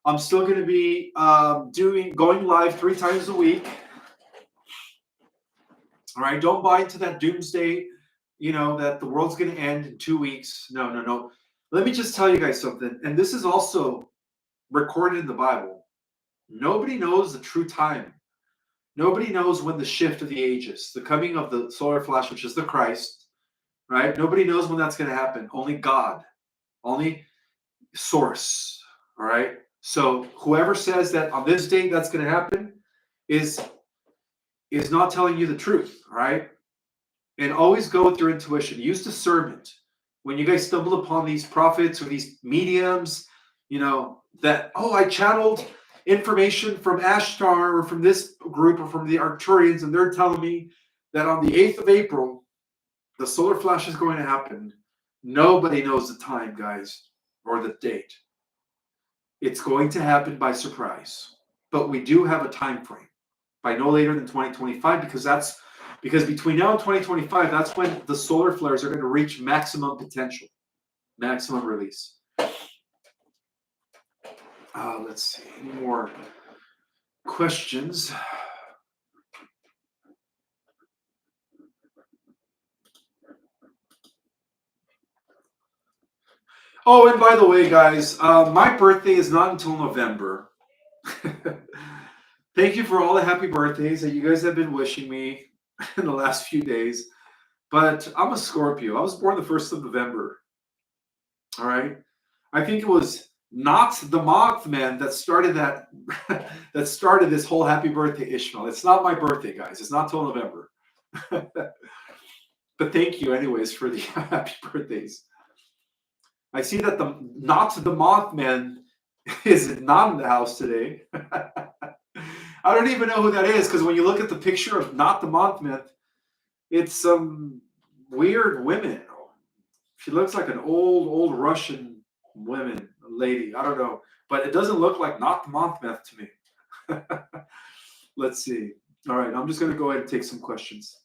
I'm still going to be going live 3 times a week. All right. Don't buy into that doomsday, that the world's going to end in 2 weeks. No. Let me just tell you guys something. And this is also recorded in the Bible. Nobody knows the true time. Nobody knows when the shift of the ages, the coming of the solar flash, which is the Christ, right? Nobody knows when that's going to happen. Only God, only source, all right? So whoever says that on this date that's going to happen is not telling you the truth, all right? And always go with your intuition. Use discernment. When you guys stumble upon these prophets or these mediums, that, I channeled information from Ashtar or from this group or from the Arcturians, and they're telling me that on the 8th of April, the solar flash is going to happen. Nobody knows the time, guys, or the date. It's going to happen by surprise. But we do have a time frame by no later than 2025, because between now and 2025, that's when the solar flares are going to reach maximum potential, maximum release. Let's see, any more questions? Oh, and by the way, guys, my birthday is not until November. Thank you for all the happy birthdays that you guys have been wishing me in the last few days. But I'm a Scorpio. I was born the 1st of November. All right. I think it was not the Mothman that started that started this whole happy birthday Ishmael. It's not my birthday, guys. It's not till November. But thank you anyways for the happy birthdays. I see that not the Mothman is not in the house today. I don't even know who that is, because when you look at the picture of not the Mothman, it's some weird women. She looks like an old Russian lady. I don't know. But it doesn't look like not the Mothman to me. Let's see. All right, I'm just going to go ahead and take some questions.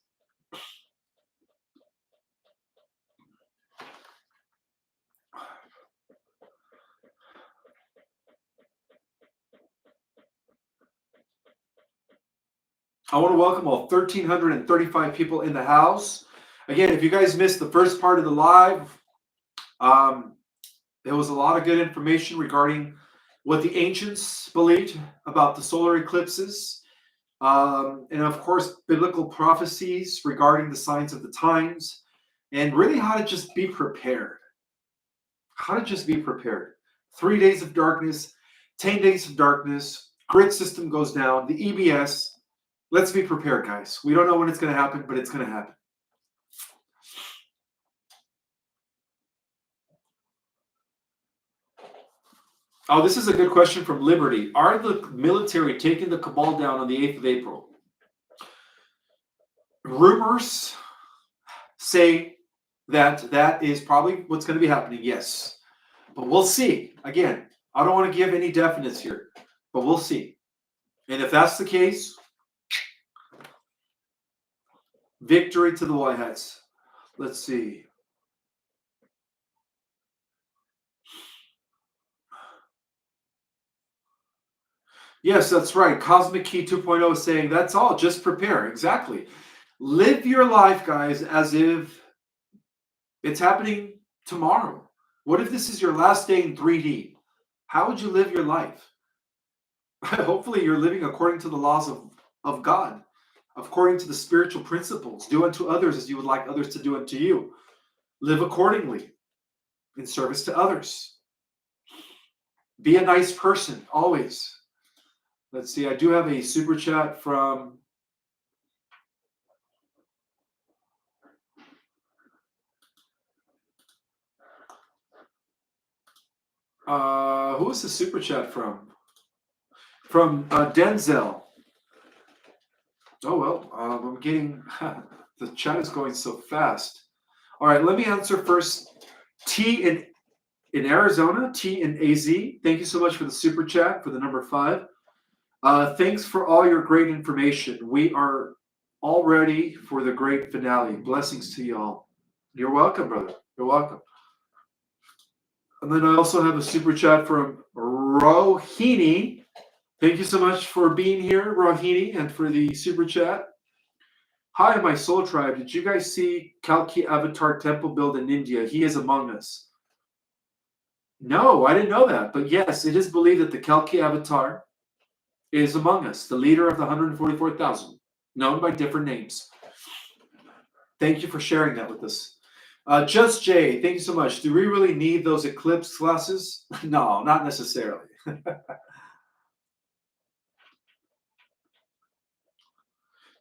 I want to welcome all 1,335 people in the house. Again, if you guys missed the first part of the live, there was a lot of good information regarding what the ancients believed about the solar eclipses. And of course, biblical prophecies regarding the signs of the times, and really how to just be prepared. How to just be prepared. 3 days of darkness, 10 days of darkness, grid system goes down, the EBS. Let's be prepared, guys. We don't know when it's going to happen, but it's going to happen. Oh, this is a good question from Liberty. Are the military taking the cabal down on the 8th of April? Rumors say that is probably what's going to be happening, yes. But we'll see. Again, I don't want to give any definites here, but we'll see. And if that's the case, victory to the Whiteheads. Let's see. Yes, that's right. Cosmic Key 2.0 is saying that's all. Just prepare. Exactly. Live your life, guys, as if it's happening tomorrow. What if this is your last day in 3D? How would you live your life? Hopefully, you're living according to the laws of God, according to the spiritual principles. Do unto others as you would like others to do unto you. Live accordingly in service to others. Be a nice person, always. Let's see, I do have a super chat from who is the super chat from? From Denzel. Oh well, I'm getting the chat is going so fast. All right, let me answer first. T in Arizona, T in AZ. Thank you so much for the super chat for the number 5. Thanks for all your great information. We are all ready for the great finale. Blessings to you all. You're welcome, brother. You're welcome. And then I also have a super chat from Rohini. Thank you so much for being here, Rohini, and for the super chat. Hi, my soul tribe. Did you guys see Kalki Avatar temple built in India? He is among us. No, I didn't know that. But yes, it is believed that the Kalki Avatar is among us, the leader of the 144,000, known by different names. Thank you for sharing that with us. Just Jay, thank you so much. Do we really need those eclipse glasses? No, not necessarily.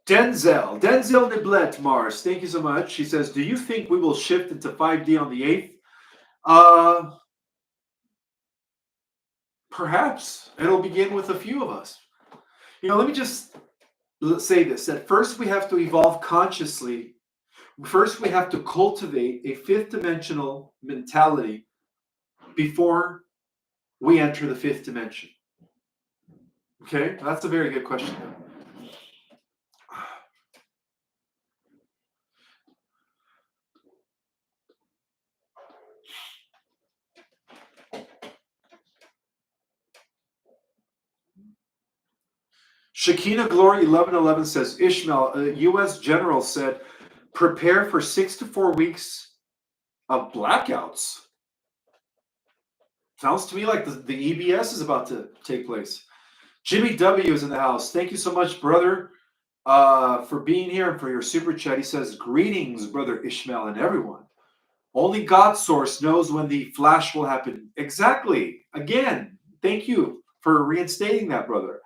Denzel Niblet Mars, thank you so much. She says, do you think we will shift into 5D on the 8th? Perhaps. It'll begin with a few of us. Let me just say this. At first, we have to evolve consciously. First, we have to cultivate a 5th dimensional mentality before we enter the 5th dimension. Okay? That's a very good question. Shekinah Glory 1111 says, Ishmael, a U.S. general said, prepare for 6 to 4 weeks of blackouts. Sounds to me like the EBS is about to take place. Jimmy W is in the house. Thank you so much, brother, for being here and for your super chat. He says, greetings, brother Ishmael and everyone. Only God source knows when the flash will happen. Exactly. Again, thank you for reinstating that, brother.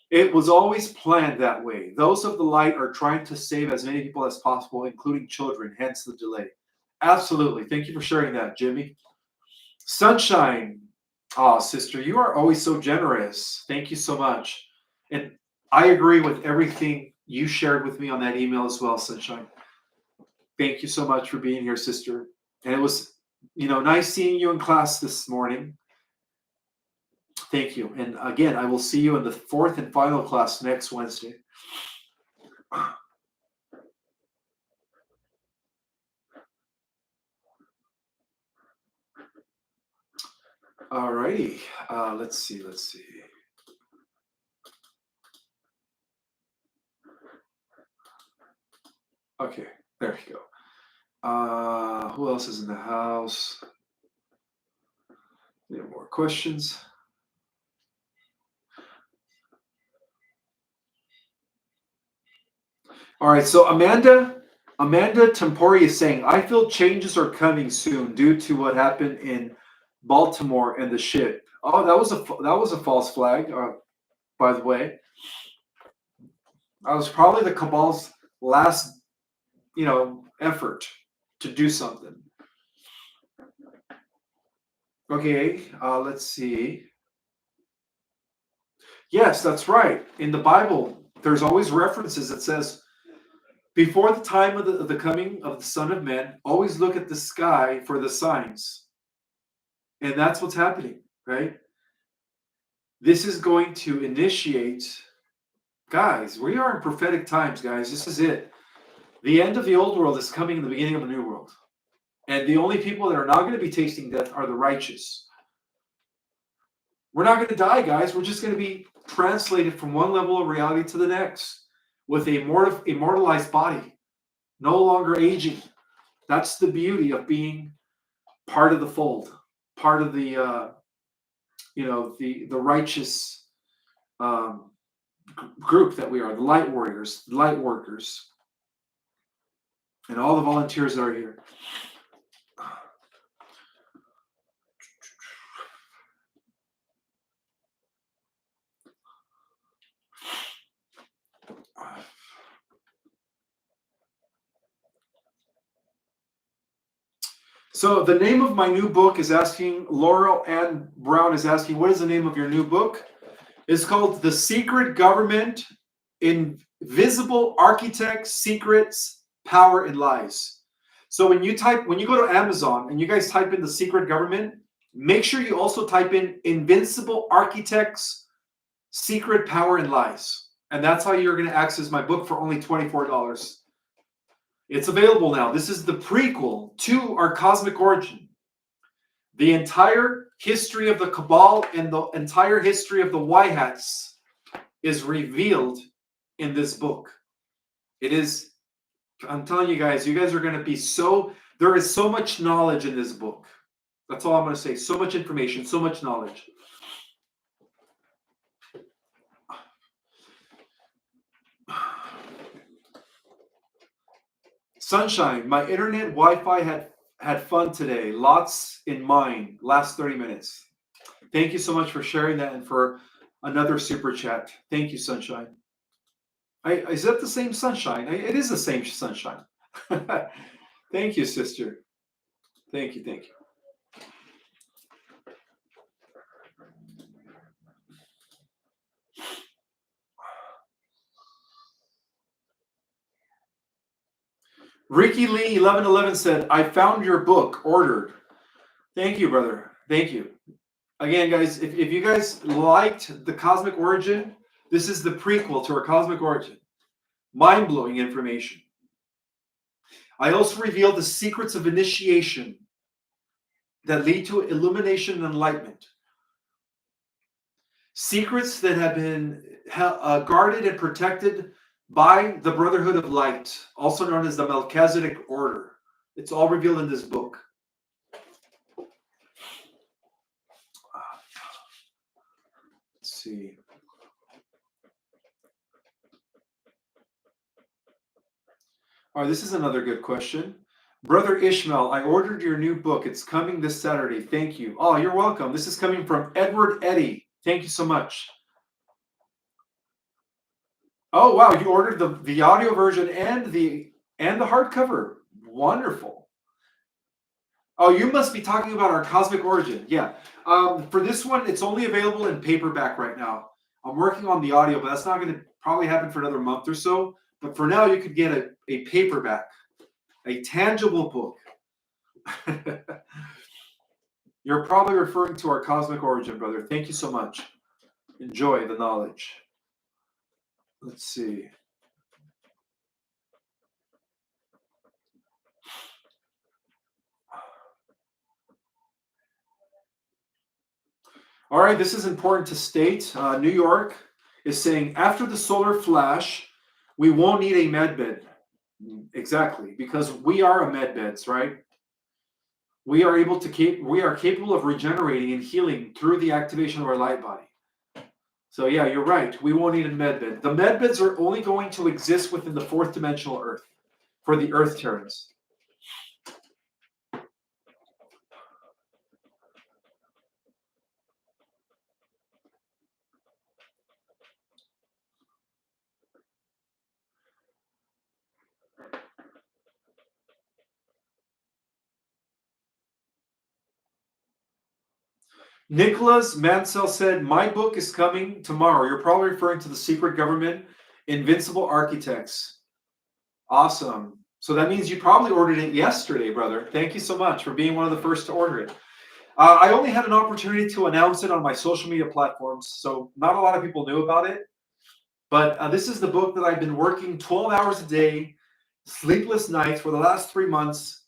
It was always planned that way. Those of the light are trying to save as many people as possible, including children, hence the delay. Absolutely. Thank you for sharing that, Jimmy. Sunshine. Oh, sister, you are always so generous. Thank you so much. And I agree with everything you shared with me on that email as well, Sunshine. Thank you so much for being here, sister. And it was, nice seeing you in class this morning. Thank you. And again, I will see you in the 4th and final class next Wednesday. All righty. Let's see. Okay, there you go. Who else is in the house? Any more questions? All right, so Amanda Tempori is saying, I feel changes are coming soon due to what happened in Baltimore and the ship. Oh, that was a false flag, by the way. That was probably the cabal's last, effort to do something. Okay, let's see. Yes, that's right. In the Bible, there's always references that says, before the time of the coming of the Son of Man, always look at the sky for the signs. And that's what's happening, right? This is going to initiate, guys, we are in prophetic times, guys. This is it. The end of the old world is coming in the beginning of the new world. And the only people that are not going to be tasting death are the righteous. We're not going to die, guys. We're just going to be translated from one level of reality to the next with a immortalized body, no longer aging. That's the beauty of being part of the fold, part of the the righteous group that we are, the light warriors, the light workers, and all the volunteers that are here. So the name of my new book is asking, Laurel Ann Brown is asking, what is the name of your new book? It's called The Secret Government, Invisible Architects, Secrets, Power, and Lies. So when you go to Amazon and you guys type in The Secret Government, make sure you also type in Invincible Architects, Secret, Power, and Lies. And that's how you're going to access my book for only $24. It's available now. This is the prequel to our cosmic origin. The entire history of the Cabal and the entire history of the White Hats is revealed in this book. It is, I'm telling you guys are going to be there is so much knowledge in this book. That's all I'm going to say. So much information, so much knowledge. Sunshine, my internet Wi-Fi had fun today. Lots in mine. Last 30 minutes. Thank you so much for sharing that and for another super chat. Thank you, Sunshine. Is that the same Sunshine? It is the same Sunshine. Thank you, sister. Thank you. Ricky Lee 1111 said, I found your book, ordered. Thank you, brother. Thank you. Again, guys, if you guys liked the cosmic origin, this is the prequel to our cosmic origin. Mind-blowing information. I also revealed the secrets of initiation that lead to illumination and enlightenment. Secrets that have been guarded and protected by the Brotherhood of Light, also known as the Melchizedek Order. It's all revealed in this book. Let's see. All right, this is another good question. Brother Ishmael, I ordered your new book. It's coming this Saturday. Thank you. Oh, you're welcome. This is coming from Edward Eddy. Thank you so much. Oh, wow. You ordered the audio version and the hardcover. Wonderful. Oh, you must be talking about our cosmic origin. Yeah. For this one, it's only available in paperback right now. I'm working on the audio, but that's not going to probably happen for another month or so. But for now, you could get a paperback, a tangible book. You're probably referring to our cosmic origin, brother. Thank you so much. Enjoy the knowledge. Let's see. All right, this is important to state. New York is saying after the solar flash, we won't need a med bed. Exactly, because we are a med beds, right? We are capable of regenerating and healing through the activation of our light body. So yeah, you're right. We won't need a med bed. The med beds are only going to exist within the fourth dimensional Earth for the Earth Terrans. Nicholas Mansell said, my book is coming tomorrow. You're probably referring to The Secret Government, Invincible Architects. Awesome. So that means you probably ordered it yesterday, brother. Thank you so much for being one of the first to order it. I only had an opportunity to announce it on my social media platforms, so not a lot of people knew about it. But this is the book that I've been working 12 hours a day, sleepless nights for the last 3 months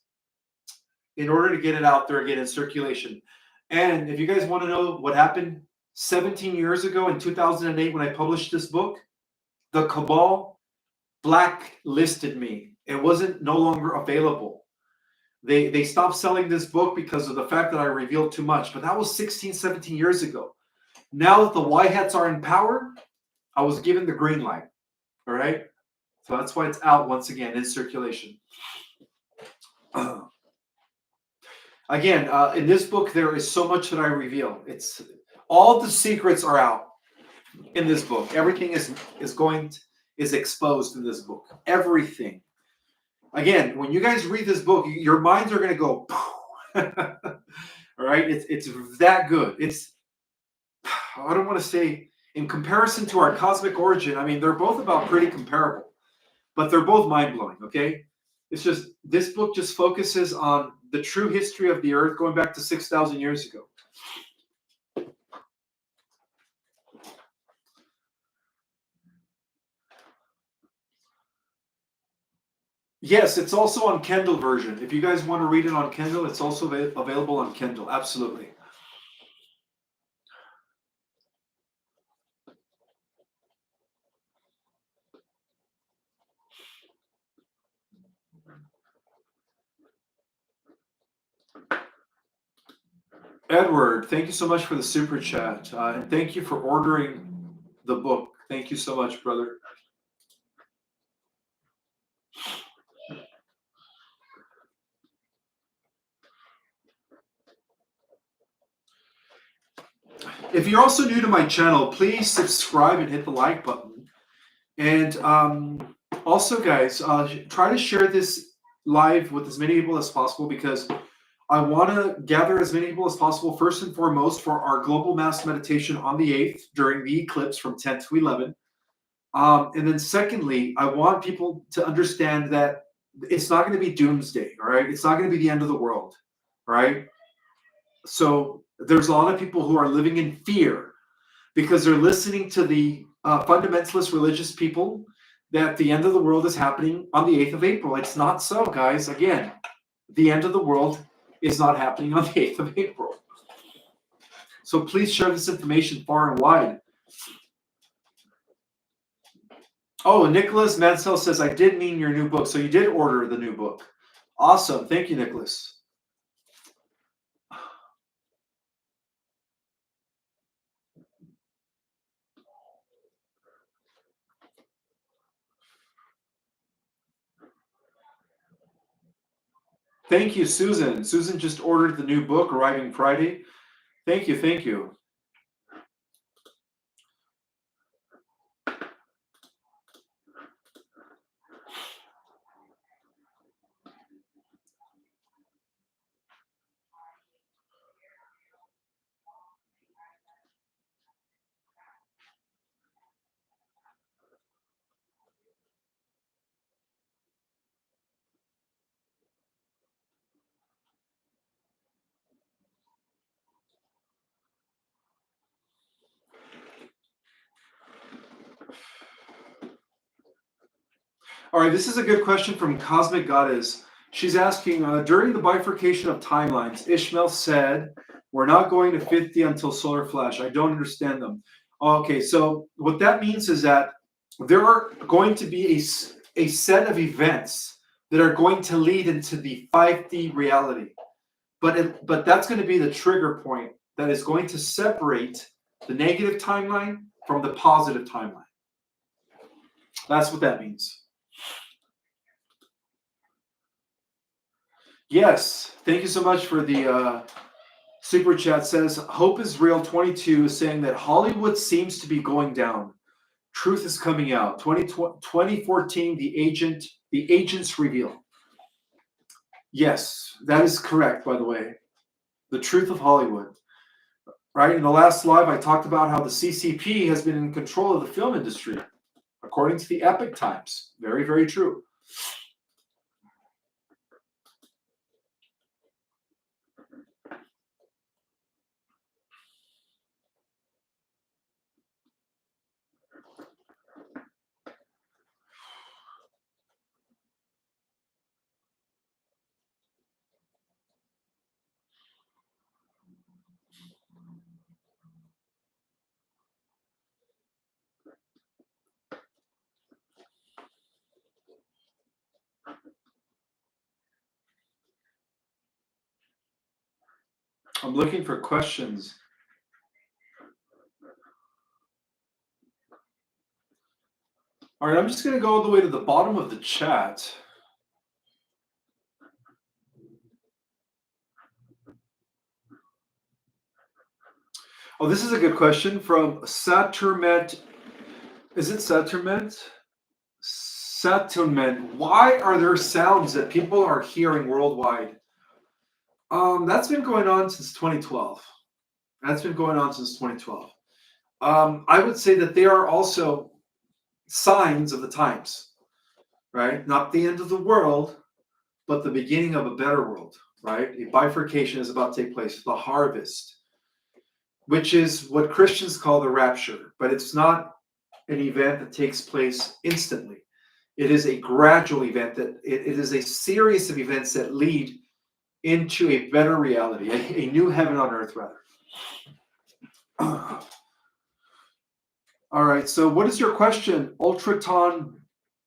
in order to get it out there again in circulation. And if you guys want to know what happened 17 years ago in 2008 when I published this book, the Cabal blacklisted me. It wasn't no longer available. They stopped selling this book because of the fact that I revealed too much. But that was 16, 17 years ago. Now that the white hats are in power, I was given the green light. All right. So that's why it's out once again in circulation. Again, in this book, there is so much that I reveal. It's all the secrets are out in this book. Everything is exposed in this book. Everything. Again, when you guys read this book, your minds are going to go. All right, it's that good. It's, I don't want to say in comparison to our cosmic origin. I mean, they're both about pretty comparable, but they're both mind blowing. Okay, it's just this book just focuses on the true history of the Earth going back to 6,000 years ago. Yes, it's also on Kindle version. If you guys want to read it on Kindle, it's also available on Kindle. Absolutely. Edward, thank you so much for the super chat. And thank you for ordering the book. Thank you so much, brother. If you're also new to my channel, please subscribe and hit the like button. And also, guys, try to share this live with as many people as possible, because I want to gather as many people as possible, first and foremost, for our global mass meditation on the 8th during the eclipse from 10 to 11. And then secondly, I want people to understand that it's not going to be doomsday, all right? It's not going to be the end of the world, right? So there's a lot of people who are living in fear because they're listening to the fundamentalist religious people that the end of the world is happening on the 8th of April. It's not so, guys. Again, the end of the world is not happening on the 8th of April. So please share this information far and wide. Oh, Nicholas Mansell says, I did mean your new book. So you did order the new book. Awesome. Thank you, Nicholas. Thank you, Susan. Susan just ordered the new book arriving Friday. Thank you. Thank you. All right, this is a good question from Cosmic Goddess. She's asking, during the bifurcation of timelines, Ishmael said, we're not going to 50 until solar flash. I don't understand them. Okay, so what that means is that there are going to be a set of events that are going to lead into the 5D reality. But that's going to be the trigger point that is going to separate the negative timeline from the positive timeline. That's what that means. Yes, thank you so much for the super chat. Says Hope is Real 22 is saying that Hollywood seems to be going down. Truth is coming out. 2014, the agents reveal. Yes, that is correct, by the way. The truth of Hollywood. Right? In the last live, I talked about how the CCP has been in control of the film industry, according to the Epic Times. Very, very true. I'm looking for questions. All right, I'm just going to go all the way to the bottom of the chat. Oh, this is a good question from Saturmet. Is it Saturmet? Saturmet. Why are there sounds that people are hearing worldwide? That's been going on since 2012. That's been going on since 2012. I would say that they are also signs of the times, right? Not the end of the world, but the beginning of a better world, right? A bifurcation is about to take place, the harvest, which is what Christians call the rapture, but it's not an event that takes place instantly. It is a gradual event that it is a series of events that lead into a better reality, a new heaven on earth, rather. All right, so what is your question? Ultraton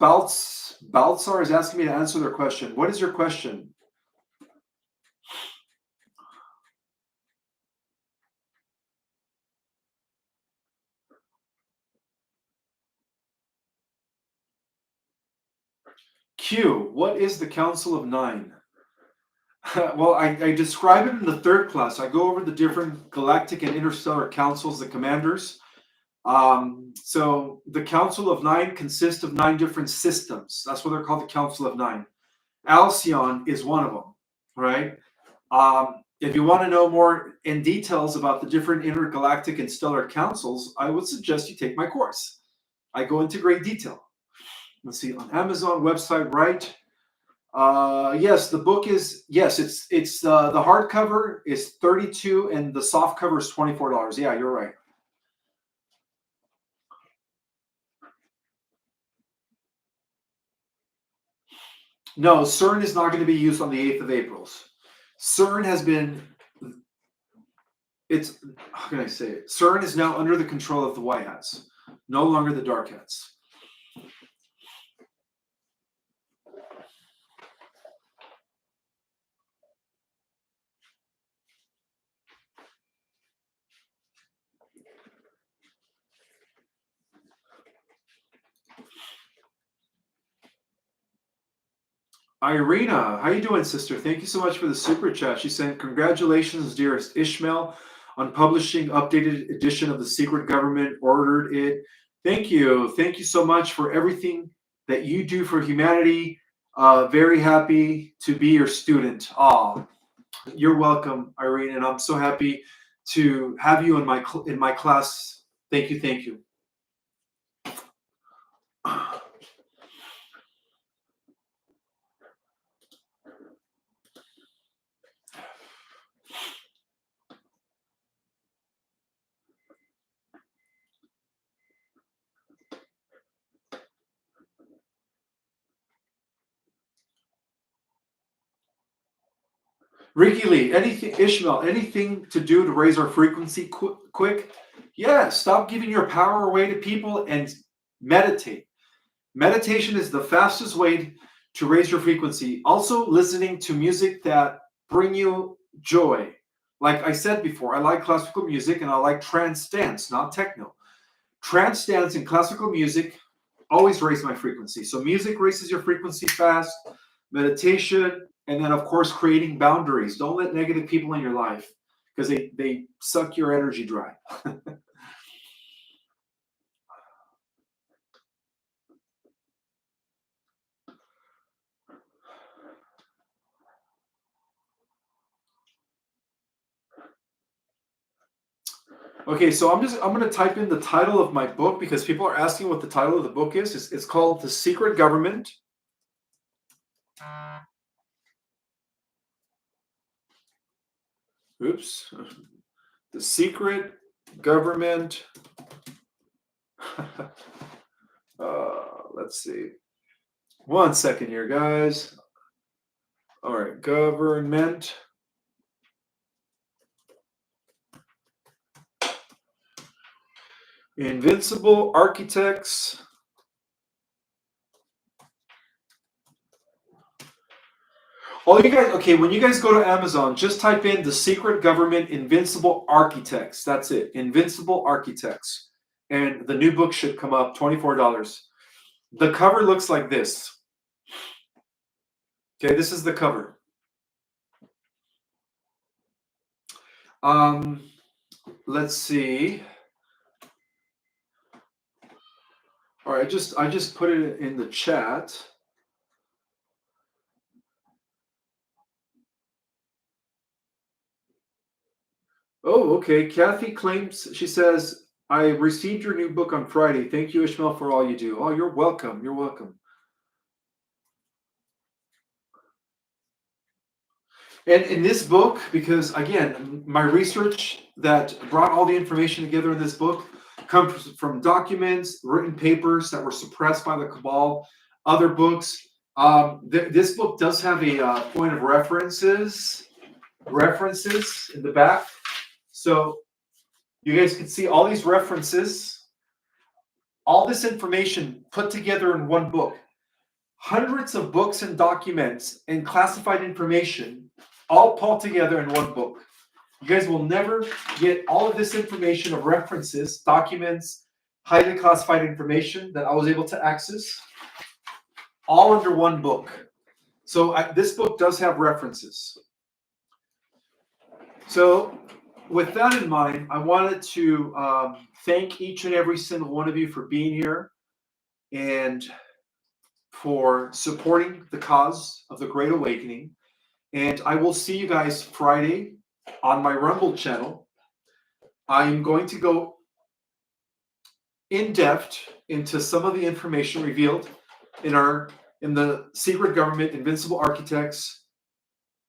Baltzar is asking me to answer their question. What is your question? Q, what is the Council of Nine? Well, I describe it in the third class. I go over the different galactic and interstellar councils, the commanders. So the Council of Nine consists of 9 different systems. That's what they're called, the Council of Nine. Alcyon is one of them, right? If you want to know more in details about the different intergalactic and stellar councils, I would suggest you take my course. I go into great detail. Let's see, on Amazon website, right? Yes, the book is, yes, it's the hardcover is $32 and the soft cover is $24. Yeah, you're right. No, CERN is not going to be used on the 8th of April. CERN has been, how can I say it? CERN is now under the control of the White Hats, no longer the Dark Hats. Irina, how you doing, sister? Thank you so much for the super chat. She said, congratulations, dearest Ishmael, on publishing updated edition of The Secret Government. Ordered it. Thank you. Thank you so much for everything that you do for humanity. Very happy to be your student. Oh, you're welcome, Irina, and I'm so happy to have you in my class. Thank you. Thank you. Ricky Lee, anything, Ishmael, anything to do to raise our frequency quick? Yeah, stop giving your power away to people and meditate. Meditation is the fastest way to raise your frequency. Also, listening to music that bring you joy. Like I said before, I like classical music and I like trance dance, not techno. Trance dance and classical music always raise my frequency. So music raises your frequency fast, meditation, and then of course creating boundaries. Don't let negative people in your life because they suck your energy dry. Okay, so I'm gonna type in the title of my book because people are asking what the title of the book is. It's called The Secret Government. Oops. The Secret Government. Let's see. 1 second here, guys. All right, government. Invincible Architects. All you guys, okay, when you guys go to Amazon, just type in The Secret Government Invincible Architects. That's it, Invincible Architects. And the new book should come up, $24. The cover looks like this. Okay, this is the cover. Let's see. All right, I just put it in the chat. Oh, okay. Kathy claims, she says, I received your new book on Friday. Thank you, Ishmael, for all you do. Oh, you're welcome. You're welcome. And in this book, because again, my research that brought all the information together in this book comes from documents, written papers that were suppressed by the cabal, other books. This book does have a point of references in the back. So you guys can see all these references, all this information put together in one book. Hundreds of books and documents and classified information all pulled together in one book. You guys will never get all of this information of references, documents, highly classified information that I was able to access, all under one book. So this book does have references. So with that in mind, I wanted to thank each and every single one of you for being here and for supporting the cause of the Great Awakening. And I will see you guys Friday on my Rumble channel. I'm going to go in depth into some of the information revealed in the Secret Government Invincible Architects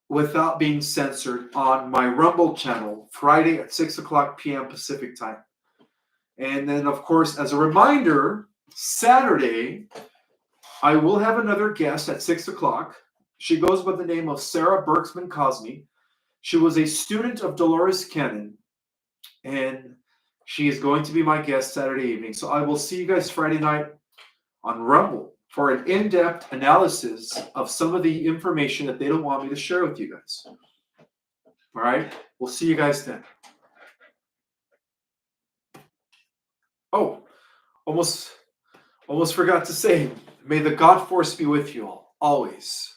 without being censored on my Rumble channel Friday at 6:00 p.m. Pacific time. And then, of course, as a reminder, Saturday, I will have another guest at 6:00. She goes by the name of Sarah Berksman Cosme. She was a student of Dolores Cannon, and she is going to be my guest Saturday evening. So I will see you guys Friday night on Rumble for an in-depth analysis of some of the information that they don't want me to share with you guys. All right? We'll see you guys then. Oh, almost forgot to say, may the God force be with you all, always.